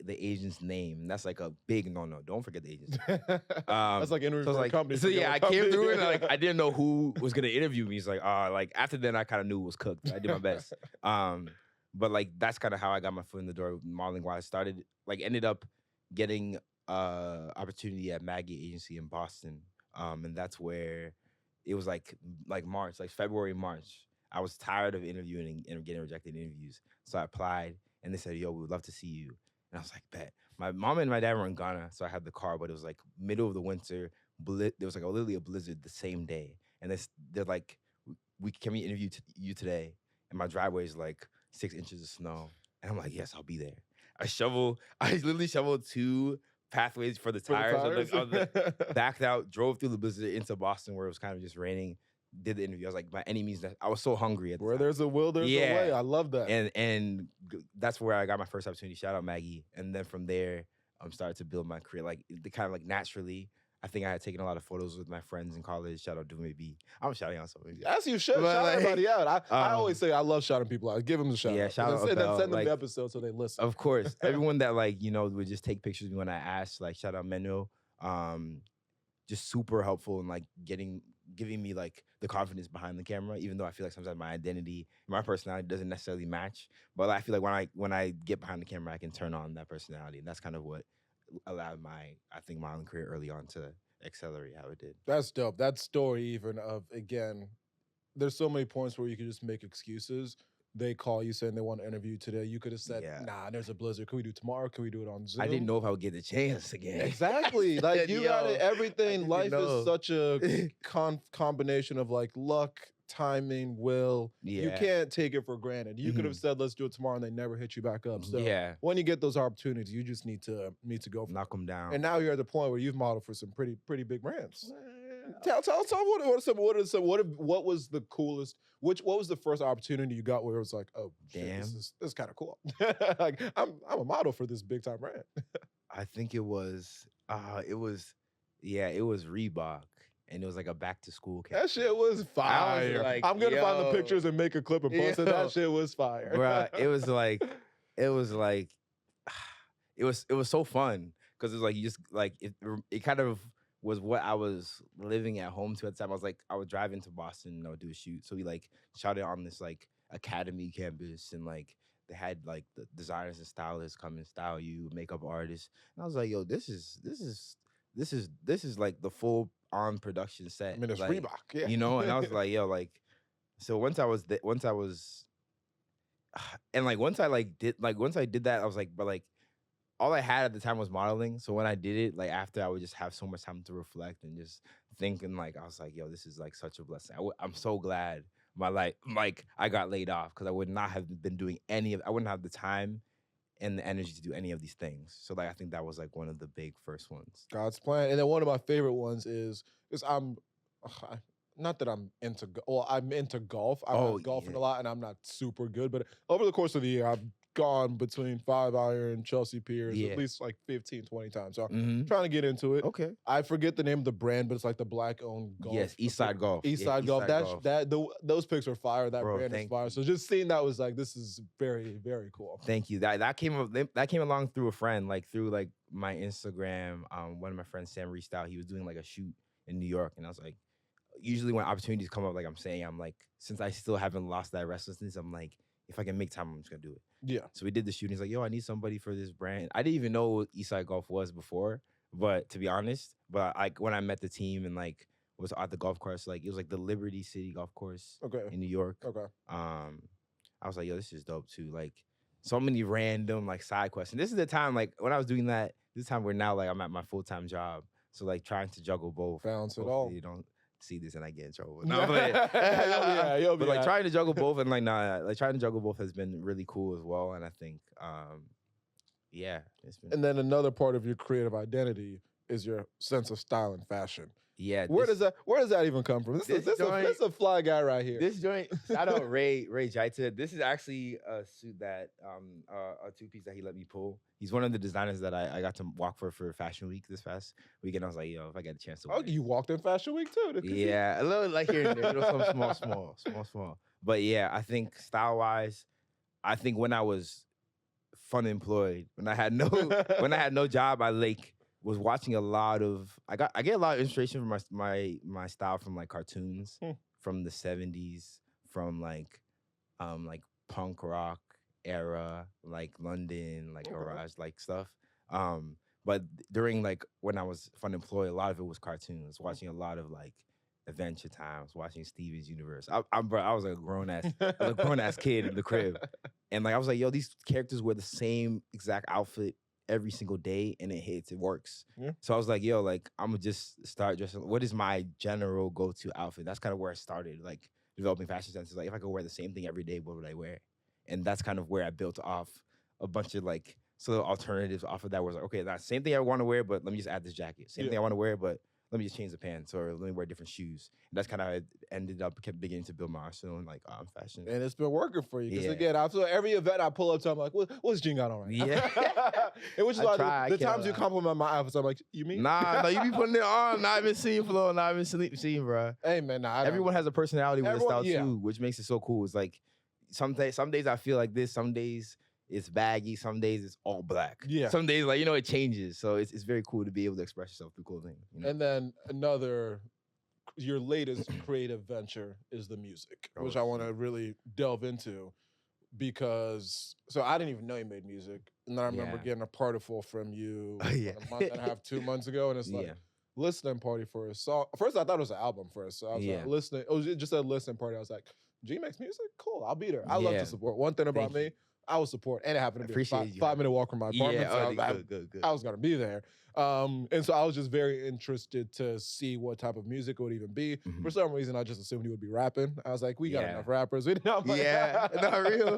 agent's name. And that's like a big no. Don't forget the agent's name. That's like interviewing for a company. So yeah, I came through and like I didn't know who was gonna interview me. It's like after then I kind of knew it was cooked. I did my best. But like that's kind of how I got my foot in the door with modeling. Where I started, like, ended up getting opportunity at Maggie Agency in Boston, and that's where it was like March, like February, March. I was tired of interviewing and getting rejected in interviews, so I applied, and they said, "Yo, we would love to see you." And I was like, "Bet." My mom and my dad were in Ghana, so I had the car, but it was like middle of the winter. There was like literally a blizzard the same day, and they're like, "We can we interview you today?" And my driveway is like 6 inches of snow, and I'm like, "Yes, I'll be there." I literally shoveled 2 pathways for the For the tires, tires? backed out, drove through the blizzard into Boston where it was kind of just raining. Did the interview. I was like, by any means, I was so hungry at the Where time. there's a will, there's a way. Yeah. I love that. That's where I got my first opportunity. Shout out Maggie, and then from there, started to build my career. Like the kind of like naturally. I think I had taken a lot of photos with my friends in college. Shout out Dume B. I'm shouting out somebody. As you should. But, Shout like, everybody out. I always say I love shouting people out. Give them a shout Yeah, out. shout out And then about, send them like, the episode so they listen. Of course. Everyone that like, would just take pictures of me when I asked, like shout out Menno. Just super helpful in like giving me like the confidence behind the camera, even though I feel like sometimes my identity, my personality doesn't necessarily match. But I feel like when I get behind the camera, I can turn on that personality. And that's kind of what allowed I think modeling career early on to accelerate how it did. That's dope. That story even of, again, there's so many points where you could just make excuses. They call you saying they want to interview today. You could have said, nah, there's a blizzard. Can we do tomorrow? Can we do it on Zoom? I didn't know if I would get the chance again. Exactly. Like you got it. Everything. Life know. is such a combination of like luck, timing, will. You can't take it for granted. You could have said, let's do it tomorrow, and they never hit you back up. So when you get those opportunities, you just need to go for knock them down. And now you're at the point where you've modeled for some pretty big brands. Tell what was the coolest? What was the first opportunity you got where it was like, oh, damn, this is kind of cool. Like I'm a model for this big time brand. I think it was Reebok. And it was like a back to school campaign. That shit was fire. Like, I'm gonna find the pictures and make a clip and post it. That shit was fire. Bruh, it was so fun. Cause it was like you just like it kind of was what I was living at home to at the time. I would drive into Boston and I would do a shoot. So we like shot it on this like academy campus and like they had like the designers and stylists come and style you, makeup artists. And I was like, yo, this is like the full on production set. I mean, it's like, Reebok, yeah. And I was like, yo, like, so once I did that, I was like, but like, all I had at the time was modeling. So when I did it, like after, I would just have so much time to reflect and just think. And like, I was like, yo, this is like such a blessing. I'm so glad I got laid off because I would not have been doing I wouldn't have the time and the energy to do any of these things. So like I think that was like one of the big first ones. God's plan. And then one of my favorite ones is I'm not that I'm into I'm into golf. I'm golfing a lot and I'm not super good, but over the course of the year I've gone between 5-iron, Chelsea Piers, at least like 15, 20 times. So I'm trying to get into it. Okay. I forget the name of the brand, but it's like the black-owned golf. Yes, Eastside Golf. Eastside Golf. Those pics are fire. That brand is fire. So just seeing that was like, this is very, very cool. Thank you. That came along through a friend, like through like my Instagram. One of my friends, Sam, reached out. He was doing like a shoot in New York, and I was like, usually when opportunities come up, like I'm saying, I'm like, since I still haven't lost that restlessness, I'm like, if I can make time, I'm just gonna do it. Yeah. So we did the shoot. He's like, yo, I need somebody for this brand. I didn't even know what Eastside Golf was before, but to be honest, like when I met the team and like was at the golf course, like it was like the Liberty City golf course in New York. Okay. I was like, yo, this is dope too. Like so many random like side quests. And this is the time, like when I was doing that, this is the time where now like I'm at my full-time job. So like trying to juggle both. Balance it all. You don't see this and I get in trouble. No, but like trying to juggle both and like trying to juggle both has been really cool as well. And I think, it's been. And then another part of your creative identity is your sense of style and fashion. Yeah. Where does that even come from? This is a fly guy right here. This joint, shout out Ray Jaita. This is actually a suit that, a two-piece that he let me pull. He's one of the designers that I got to walk for Fashion Week this past weekend. I was like, yo, if I get a chance to wear it. You walked in Fashion Week too? Yeah, a little like here and there, some small. But yeah, I think style-wise, I think when I was fun employed, when I had no job, I like was watching a lot of I get a lot of inspiration from my style from like cartoons from the 70s, from like punk rock era, like London, like garage, like stuff. But during like when I was unemployed, a lot of it was cartoons. Watching a lot of like Adventure Times, watching Steven's Universe. Bro, I was like a grown ass kid in the crib, and like I was like, yo, these characters wear the same exact outfit every single day, and it hits, it works. Yeah. So I was like, yo, like I'm gonna just start dressing. What is my general go to outfit? That's kind of where I started, like developing fashion senses. Like if I could wear the same thing every day, what would I wear? And that's kind of where I built off a bunch of like sort of alternatives off of that. Was like, okay, that's the same thing I want to wear, but let me just add this jacket. Same thing I want to wear, but let me just change the pants or let me wear different shoes. And that's kind of how I ended up kept beginning to build my arsenal in like fashion. And it's been working for you. Because Yeah. again, I feel like every event I pull up to, I'm like, what's Gene got on right now? Yeah. And which is I why try, I the can't times you lie. compliment my outfits, I'm like, you mean? Nah, no, you be putting it on. Not even seeing Flo, not even seeing, bro. Hey, man, nah. I don't- Everyone has a personality with a Everyone- style yeah. too, which makes it so cool. It's like some days I feel like this, some days it's baggy, some days it's all black. Yeah. Some days, like, you know, it changes. So it's very cool to be able to express yourself through clothing. You know? And then your latest creative venture is the music, Oh, which I want to really delve into because, so I didn't even know you made music. And then I remember Yeah. getting a particle from you Oh, yeah. a month and a half, 2 months ago. And it's like, Yeah. listening party for a song. First, I thought it was an album first. So I was Yeah. like, listening. It was just a listening party. I was like, G makes music? Cool, I'll be there. I love Yeah. to support. One thing about Thank me, you. I will support. And it happened to be a Appreciate you. 5-minute walk from my apartment. Yeah, so I was like, good. I was gonna be there. And so I was just very interested to see what type of music it would even be. Mhm. For some reason, I just assumed he would be rapping. I was like, we got Yeah. enough rappers. I'm like, Yeah, not real.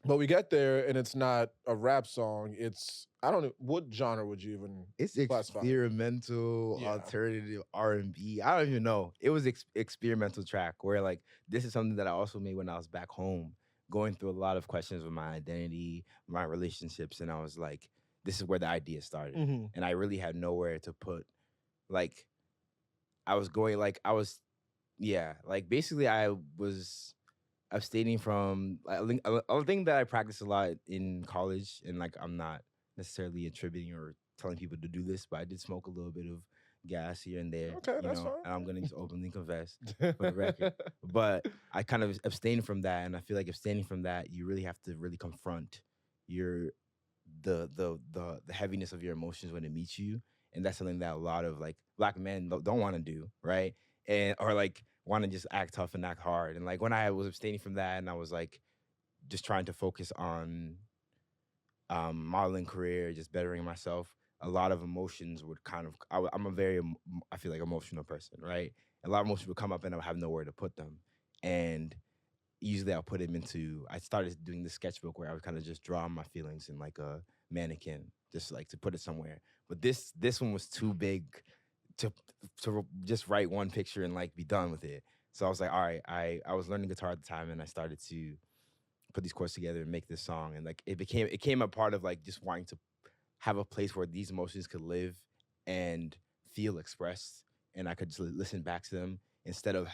But we get there and it's not a rap song. It's, I don't know, what genre would you even It's classify? experimental, Yeah. alternative R&B. I don't even know. It was experimental track where like this is something that I also made when I was back home, going through a lot of questions with my identity, my relationships, and I was like, this is where the idea started, Mhm. and I really had nowhere to put. Like, I was going like I was, yeah, like basically I was abstaining from a thing that I practiced a lot in college, and like I'm not necessarily attributing or telling people to do this, but I did smoke a little bit of gas here and there. Okay, you that's know, fine. and I'm gonna just openly confess for the record. But I kind of abstained from that, and I feel like abstaining from that, you really have to really confront your the heaviness of your emotions when it meets you, and that's something that a lot of like Black men don't want to do, right? And or like want to just act tough and act hard. And like when I was abstaining from that, and I was like just trying to focus on modeling career, just bettering myself, a lot of emotions would kind of, I'm a very, I feel like emotional person, right? A lot of emotions would come up and I would have nowhere to put them. And usually I'll put them into, I started doing this sketchbook where I would kind of just draw my feelings in like a mannequin, just like to put it somewhere. But this one was too big to just write one picture and like be done with it. So I was like, all right, I was learning guitar at the time, and I started to put these chords together and make this song. And like it became a part of like just wanting to have a place where these emotions could live and feel expressed, and I could just listen back to them instead of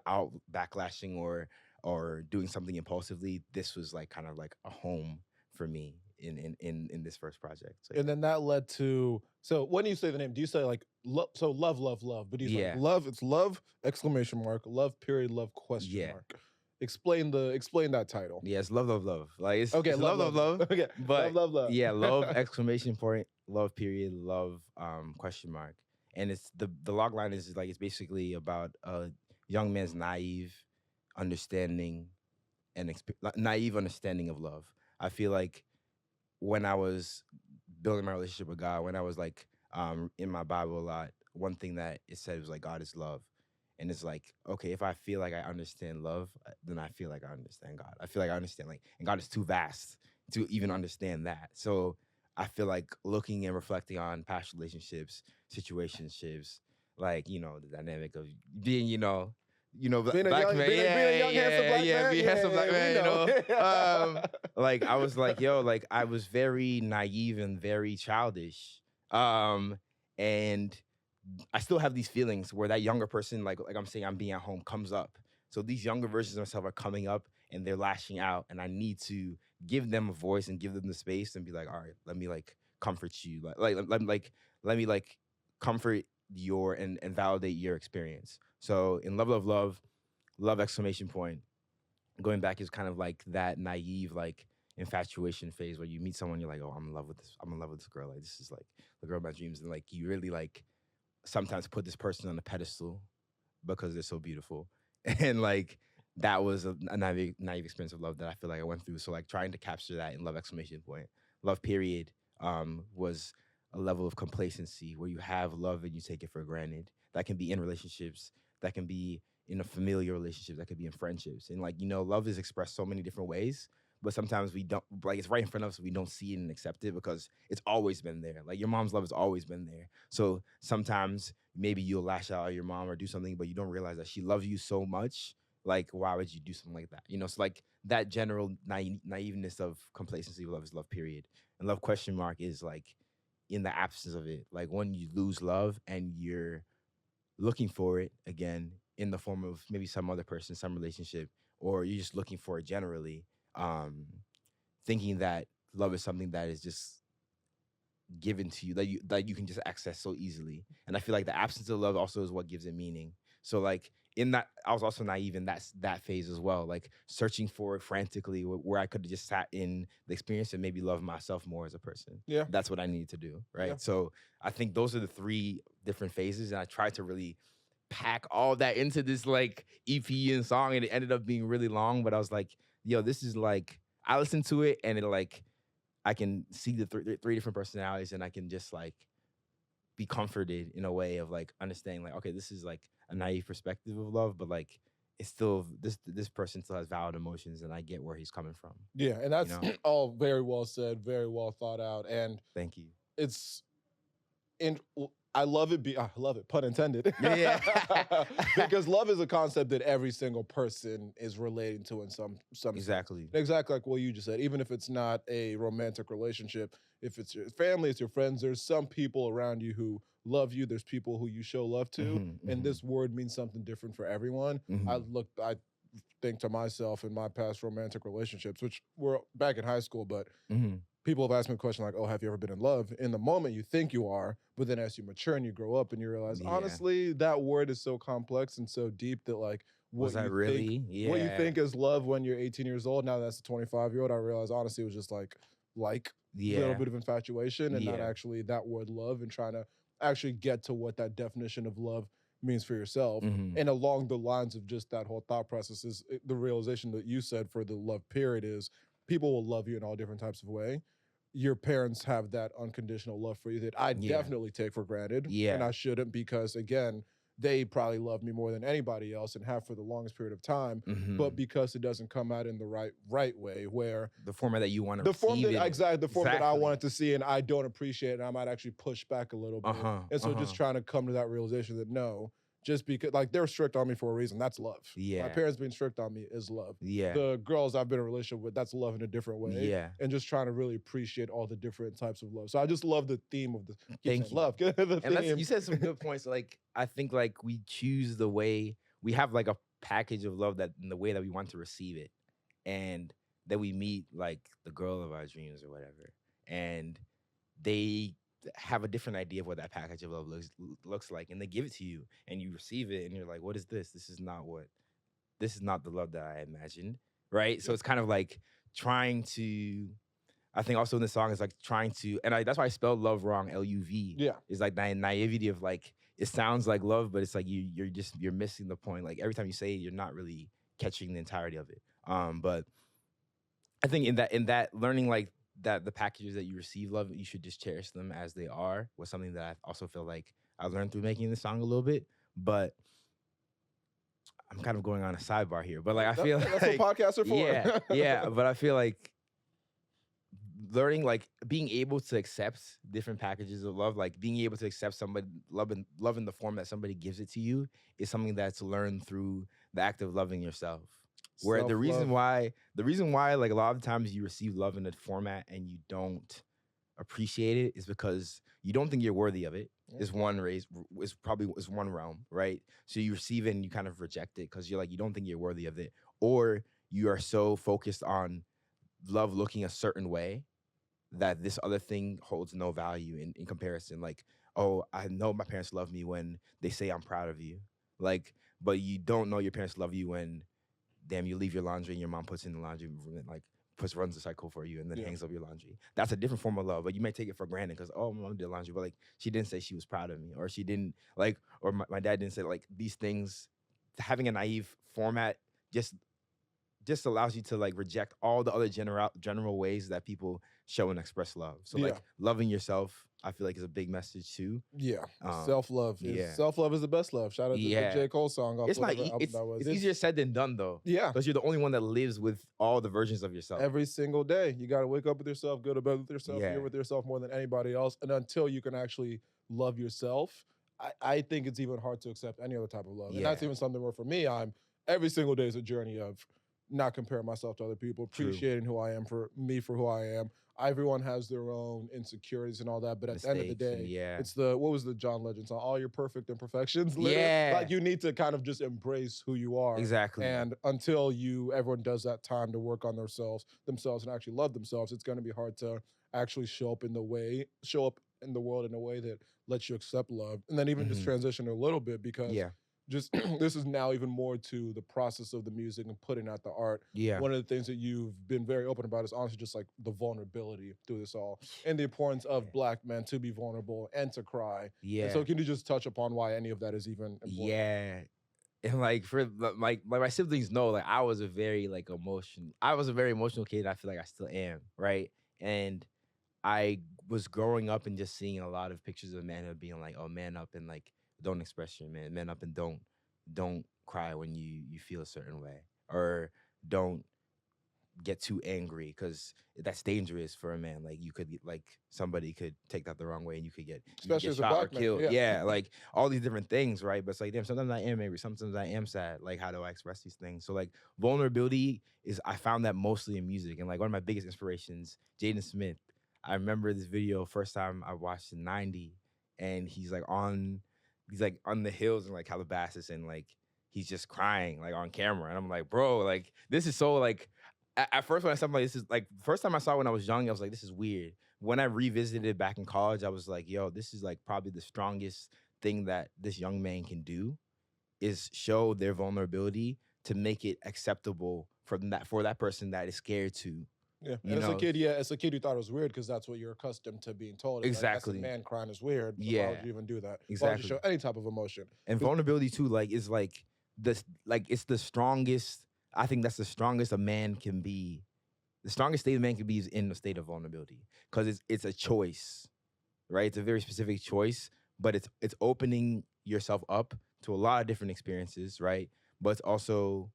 out backlashing or doing something impulsively. This was like kind of like a home for me in this first project. So, And then that led to, so when you say the name, do you say like, love, but do you say like, love, it's love, exclamation mark, love, period, love, question mark. Explain that title. Yes, love. Like it's Okay, it's love. Okay, but love. yeah, love, exclamation point, love, period, love, question mark. And it's the log line is like, it's basically about a young man's naive understanding of love. I feel like when I was building my relationship with God, when I was like in my Bible a lot, one thing that it said was like, God is love. And it's like, okay, if I feel like I understand love, then I feel like I understand God. I feel like I understand, like, and God is too vast to even understand that. So I feel like looking and reflecting on past relationships, situationships, like, you know, the dynamic of being, you know, being black a young, man, being a young handsome black man, being handsome black man, you know. we Like I was like, yo, like I was very naive and very childish, and I still have these feelings where that younger person, like I'm saying, I'm being at home, comes up. So these younger versions of myself are coming up and they're lashing out, and I need to give them a voice and give them the space and be like, all right, let me like comfort you, let me like comfort your and validate your experience. So in love, exclamation point, going back is kind of like that naive like infatuation phase where you meet someone, you're like, oh, I'm in love with this. I'm in love with this girl. Like this is like the girl of my dreams, and like you really like sometimes put this person on a pedestal because they're so beautiful, and like that was a naive experience of love that I feel like I went through. So like trying to capture that in love exclamation point, love period, was a level of complacency where you have love and you take it for granted. That can be in relationships, that can be in a familiar relationship, that could be in friendships. And like, love is expressed so many different ways, but sometimes we don't, like it's right in front of us, we don't see it and accept it because it's always been there. Like your mom's love has always been there. So sometimes maybe you'll lash out at your mom or do something, but you don't realize that she loves you so much. Like, why would you do something like that? So like that general naiveness of complacency with love is love period. And love question mark is like in the absence of it. Like when you lose love and you're looking for it again in the form of maybe some other person, some relationship, or you're just looking for it generally, um, thinking that love is something that is just given to you that you can just access so easily. And I feel like the absence of love also is what gives it meaning. So like in that, I was also naive in that phase as well, like searching for it frantically, where I could have just sat in the experience and maybe love myself more as a person. Yeah. That's what I needed to do, right? Yeah. So I think those are the three different phases, and I tried to really pack all that into this like EP and song, and it ended up being really long. But I was like, yo, this is like, I listened to it and it like I can see the three different personalities, and I can just like be comforted in a way of like understanding like, okay, this is like a naive perspective of love, but like it's still this person still has valid emotions, and I get where he's coming from. Yeah, and that's all very well said, very well thought out, and thank you. It's in. I love it. I love it. Pun intended. Yeah. Because love is a concept that every single person is relating to in some exactly sense. Exactly like what you just said. Even if it's not a romantic relationship, if it's your family, it's your friends. There's some people around you who love you. There's people who you show love to, and this word means something different for everyone. I think to myself in my past romantic relationships, which were back in high school, but people have asked me a question like, oh, have you ever been in love? In the moment, you think you are, but then as you mature and you grow up and you realize, honestly, that word is so complex and so deep that like, what you think is love when you're 18 years old, now that's a 25-year-old, I realize, honestly, it was just like a little bit of infatuation and not actually that word love, and trying to actually get to what that definition of love means for yourself. And along the lines of just that whole thought process is the realization that you said for the love period is people will love you in all different types of ways. Your parents have that unconditional love for you that I definitely take for granted. And I shouldn't, because again, they probably love me more than anybody else and have for the longest period of time. But because it doesn't come out in the right way, where the format that you want to receive the form that I wanted to see, and I don't appreciate it, and I might actually push back a little bit. And so just trying to come to that realization that no, just because like they're strict on me for a reason, that's love. My parents being strict on me is love. The girls I've been in a relationship with, that's love in a different way. And just trying to really appreciate all the different types of love. So I just love the theme of love. And you said some good points. Like I think like we choose the way we have like a package of love that in the way that we want to receive it, and then we meet like the girl of our dreams or whatever, and they have a different idea of what that package of love looks like, and they give it to you and you receive it and you're like, what is this? This is not the love that I imagined, right? So it's kind of like trying to, I think also in the song is like trying to, and that's why I spelled love wrong, L-U-V. It's like that naivety of like, it sounds like love, but it's like you're missing the point. Like every time you say it, you're not really catching the entirety of it. But I think in that learning like that the packages that you receive love, you should just cherish them as they are, was something that I also feel like I learned through making the song a little bit. But I'm kind of going on a sidebar here, but like I feel that's what podcasts are for. Yeah. But I feel like learning, like being able to accept different packages of love, like being able to accept somebody love in the form that somebody gives it to you, is something that's learned through the act of loving yourself. Where the reason why like a lot of times you receive love in a format and you don't appreciate it is because you don't think you're worthy of it. Is one realm, right? So you receive it and you kind of reject it because you're like, you don't think you're worthy of it, or you are so focused on love looking a certain way that this other thing holds no value in comparison. Like, oh, I know my parents love me when they say I'm proud of you, like, but you don't know your parents love you when damn, you leave your laundry and your mom puts in the laundry room, like runs the cycle for you and then Yeah. hangs up your laundry. That's a different form of love, but you may take it for granted because, oh, my mom did laundry, but like she didn't say she was proud of me, or she didn't like, or my dad didn't say like these things. Having a naive format just allows you to like reject all the other general ways that people show and express love. So Yeah. like loving yourself, I feel like is a big message too. Yeah, Um, self-love. yeah. Self-love is the best love. Shout out to the Yeah. J. Cole song off It's not. whatever album that was. It's easier said than done though, Yeah, because you're the only one that lives with all the versions of yourself. every single day. You got to wake up with yourself, go to bed with yourself, Yeah. you're with yourself more than anybody else. And until you can actually love yourself, I think it's even hard to accept any other type of love. And that's Yeah. even something where for me, every single day is a journey of not comparing myself to other people, True. appreciating who I am for who I am. Everyone has their own insecurities and all that, but at the end of the Mistakes day, and yeah. it's what was the John Legend song? All your perfect imperfections. Literally. Yeah. Like you need to kind of just embrace who you are. Exactly. And until everyone does that time to work on themselves and actually love themselves, it's going to be hard to actually show up in the world in a way that lets you accept love. And then even just transition a little bit because yeah. just this is now even more to the process of the music and putting out the art. Yeah. One of the things that you've been very open about is honestly just like the vulnerability through this all and the importance of Black men to be vulnerable and to cry. Yeah. And so can you just touch upon why any of that is even important? Yeah. And like for like my siblings know, like I was a very emotional kid. I feel like I still am, right? And I was growing up and just seeing a lot of pictures of manhood being like, oh, man up and like don't express your man up and don't cry when you feel a certain way, or don't get too angry because that's dangerous for a man. Like you could like somebody could take that the wrong way and you could get Especially as a shot or Black man, killed. yeah. Yeah, like all these different things, right? But it's like, damn, sometimes I am angry, sometimes I am sad. Like how do I express these things? So like vulnerability I found that mostly in music. And like one of my biggest inspirations, Jaden Smith. I remember this video first time I watched in 90, and he's like on the hills in like Calabasas, and like he's just crying like on camera. And I'm like, bro, like this is so like at first when I saw like this is like first time I saw it when I was young, I was like, this is weird. When I revisited it back in college, I was like, yo, this is like probably the strongest thing that this young man can do is show their vulnerability to make it acceptable for that person that is scared to. Yeah, and as a kid, you thought it was weird because that's what you're accustomed to being told. Exactly. Like, that's a man crying is weird. So Yeah. why would you even do that? Exactly. Why would you show any type of emotion? And vulnerability too, like is like this, like it's the strongest. I think that's the strongest a man can be. The strongest state a man can be is in a state of vulnerability because it's a choice, right? It's a very specific choice, but it's opening yourself up to a lot of different experiences, right? But it's also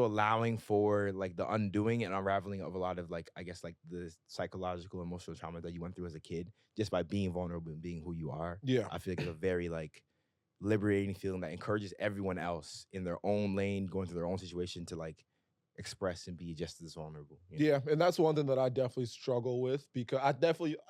allowing for like the undoing and unraveling of a lot of like, I guess like the psychological, emotional trauma that you went through as a kid just by being vulnerable and being who you are. Yeah. I feel like it's a very like liberating feeling that encourages everyone else in their own lane, going through their own situation to like express and be just as vulnerable. You know? Yeah, and that's one thing that I definitely struggle with because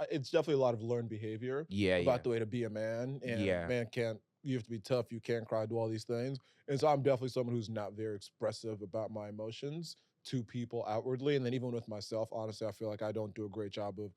it's definitely a lot of learned behavior about the way to be a man. And you have to be tough, you can't cry, do all these things. And so I'm definitely someone who's not very expressive about my emotions to people outwardly. And then even with myself, honestly, I feel like I don't do a great job of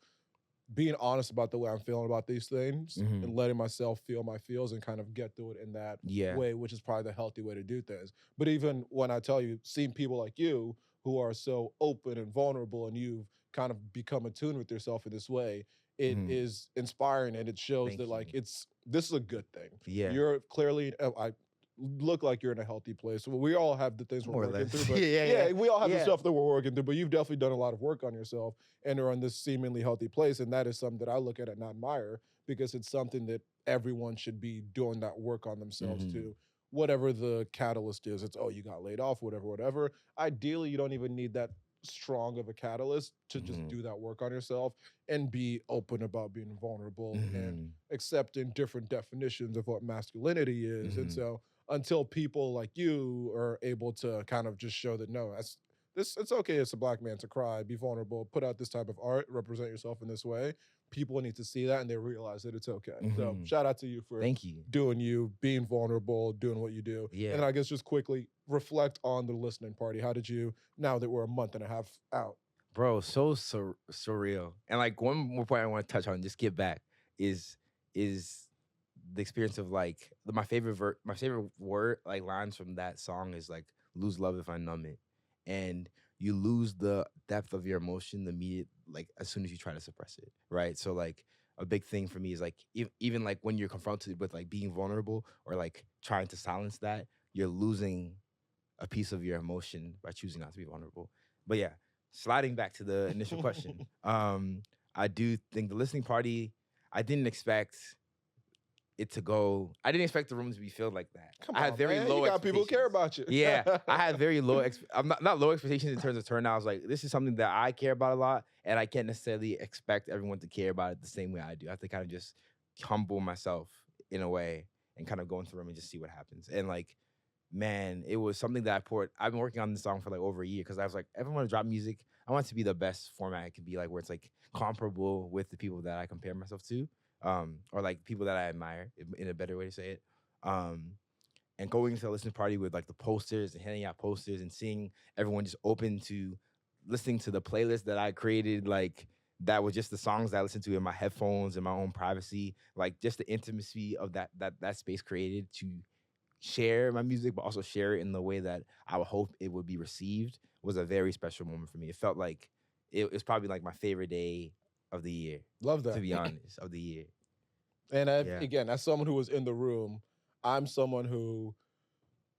being honest about the way I'm feeling about these things and letting myself feel my feels and kind of get through it in that way, which is probably the healthy way to do things. But even when I tell you, seeing people like you who are so open and vulnerable and you've kind of become attuned with yourself in this way, it is inspiring and it shows that like this is a good thing. Yeah. You're clearly, I look like you're in a healthy place. Well, we all have the things we're working through. But we all have the stuff that we're working through, but you've definitely done a lot of work on yourself and are in this seemingly healthy place. And that is something that I look at and admire because it's something that everyone should be doing that work on themselves too. Whatever the catalyst is, it's, oh, you got laid off, whatever. Ideally, you don't even need that strong of a catalyst to just do that work on yourself and be open about being vulnerable and accepting different definitions of what masculinity is. And so until people like you are able to kind of just show that, no, it's okay as a Black man to cry, be vulnerable, put out this type of art, represent yourself in this way, people need to see that and they realize that it's okay. So shout out to you for doing you, being vulnerable, doing what you do. Yeah. And I guess just quickly reflect on the listening party. How did you, now that we're a month and a half out? Bro, so surreal. And like one more point I want to touch on, just get back, is the experience of like my favorite word, like lines from that song is like lose love if I numb it. And you lose the depth of your emotion the immediate, like as soon as you try to suppress it, right? So like a big thing for me is like even like when you're confronted with like being vulnerable or like trying to silence that, you're losing a piece of your emotion by choosing not to be vulnerable. But yeah, sliding back to the initial question, I do think the listening party, I didn't expect it to go. I didn't expect the room to be filled like that. Come I had on, very man. low You got people who care expectations. about you. Yeah, I had very low. I'm not low expectations in terms of turnout. I was like, this is something that I care about a lot, and I can't necessarily expect everyone to care about it the same way I do. I have to kind of just humble myself in a way and kind of go into the room and just see what happens. And like, man, it was something that I poured. I've been working on this song for like over a year because I was like, if I want to drop music, I want it to be the best format it could be, like where it's like comparable with the people that I compare myself to, or like people that I admire, in a better way to say it. Um, and going to a listening party with like the posters and handing out posters and seeing everyone just open to listening to the playlist that I created, like that was just the songs that I listened to in my headphones in my own privacy, like just the intimacy of that space created to share my music, but also share it in the way that I would hope it would be received was a very special moment for me. It felt like it was probably like my favorite day of the year, Love to that. be honest, of the year. And Yeah. again, as someone who was in the room, I'm someone who,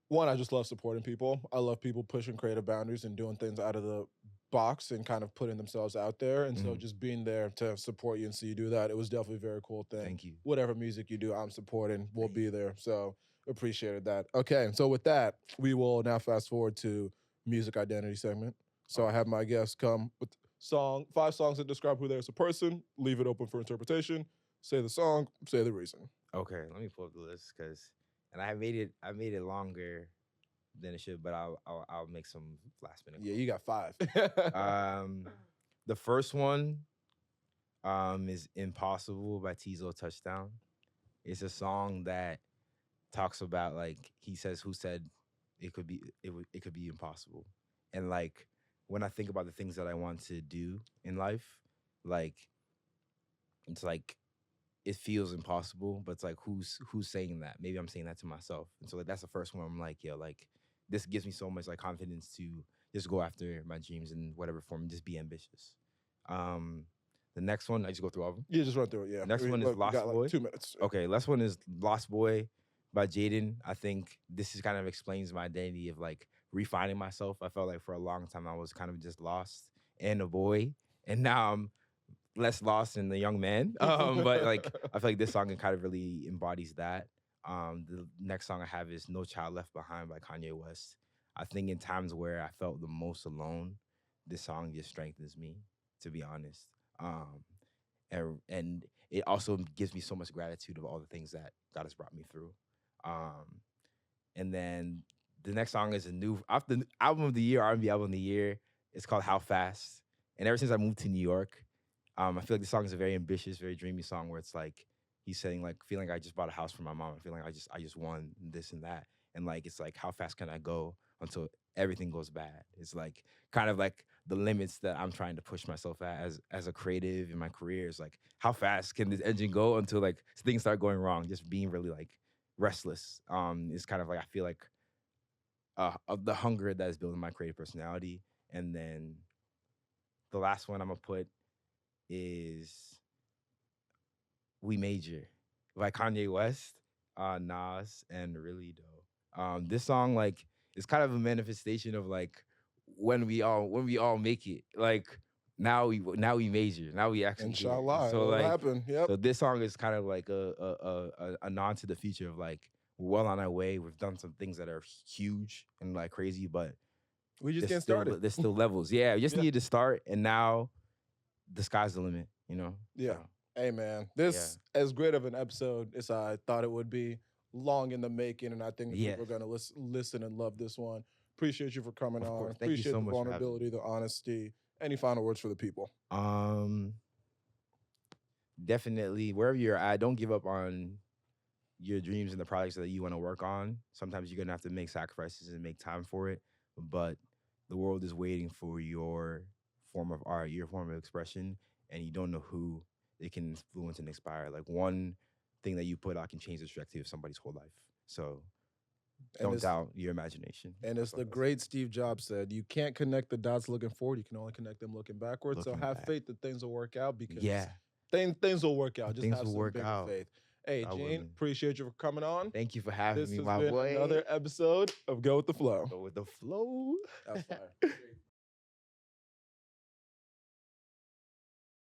one, I just love supporting people. I love people pushing creative boundaries and doing things out of the box and kind of putting themselves out there. And so Mhm. just being there to support you and see you do that, it was definitely a very cool thing. Thank you. Whatever music you do, I'm supporting. We'll Thank be there. So appreciated that. Okay, so with that, we will now fast forward to music identity segment. So I have my guests come with 5 songs that describe who they are as a person, leave it open for interpretation, say the song, say the reason. Okay, let me pull up the list and I made it longer than it should, but I'll make some last minute. Yeah, you got 5. The first one is Impossible by Tizo Touchdown. It's a song that talks about, like, he says, who said it could be impossible. And like when I think about the things that I want to do in life, like it's like it feels impossible, but it's like who's saying that? Maybe I'm saying that to myself. And so like that's the first one. I'm like, yo, like this gives me so much like confidence to just go after my dreams in whatever form and just be ambitious. The next one, I just go through all of them. Yeah, just run through it. Yeah. Next one is we Lost got Boy. Like 2 minutes. Okay, last one is Lost Boy by Jaden. I think this is kind of explains my identity of like refining myself. I felt like for a long time I was kind of just lost and a boy, and now I'm less lost in the young man. But like I feel like this song kind of really embodies that. The next song I have is No Child Left Behind by Kanye West. I think in times where I felt the most alone, this song just strengthens me, to be honest. And it also gives me so much gratitude of all the things that God has brought me through. And then the next song is a new after album of the year, R&B album of the year. It's called How Fast. And ever since I moved to New York, I feel like this song is a very ambitious, very dreamy song where it's like he's saying like feeling like I just bought a house for my mom. I feel like I just won this and that. And like it's like how fast can I go until everything goes bad? It's like kind of like the limits that I'm trying to push myself at as a creative in my career. Is like how fast can this engine go until like things start going wrong? Just being really like restless. Is kind of like I feel like of the hunger that is building my creative personality. And then the last one I'm gonna put is We Major by Kanye West, Nas, and Really Doe. This song like is kind of a manifestation of like when we all make it. Like now we major. Now we actually here. Inshallah, So it'll like happen. Yep. so this song is kind of like a nod to the future of like we're well on our way. We've done some things that are huge and like crazy, but We just getting still, started. there's still levels. Yeah, we just Yeah. need to start, and now the sky's the limit. You know. Yeah. So, Hey man, this as great of an episode as I thought it would be, long in the making, and I think that Yes. people are gonna listen and love this one. Appreciate you for coming Of on. course. Thank you Appreciate so the much for having me. vulnerability, the honesty. Any final words for the people? Definitely wherever you're at, don't give up on your dreams and the projects that you want to work on. Sometimes you're gonna have to make sacrifices and make time for it, but the world is waiting for your form of art, your form of expression, and you don't know who it can influence and inspire. Like one thing that you put out can change the trajectory of somebody's whole life. So And Don't it's, doubt your imagination. and That's it's what the I say. great Steve Jobs said, you can't connect the dots looking forward. You can only connect them looking backwards. So Looking have back. faith that things will work out because Yeah, things will work out. Just things have will some work bigger out. faith. Hey, I Gene, wouldn't. appreciate you for coming on. Thank you for having This me, has my been boy. another episode of Go With The Flow. Go with the flow. That's fire.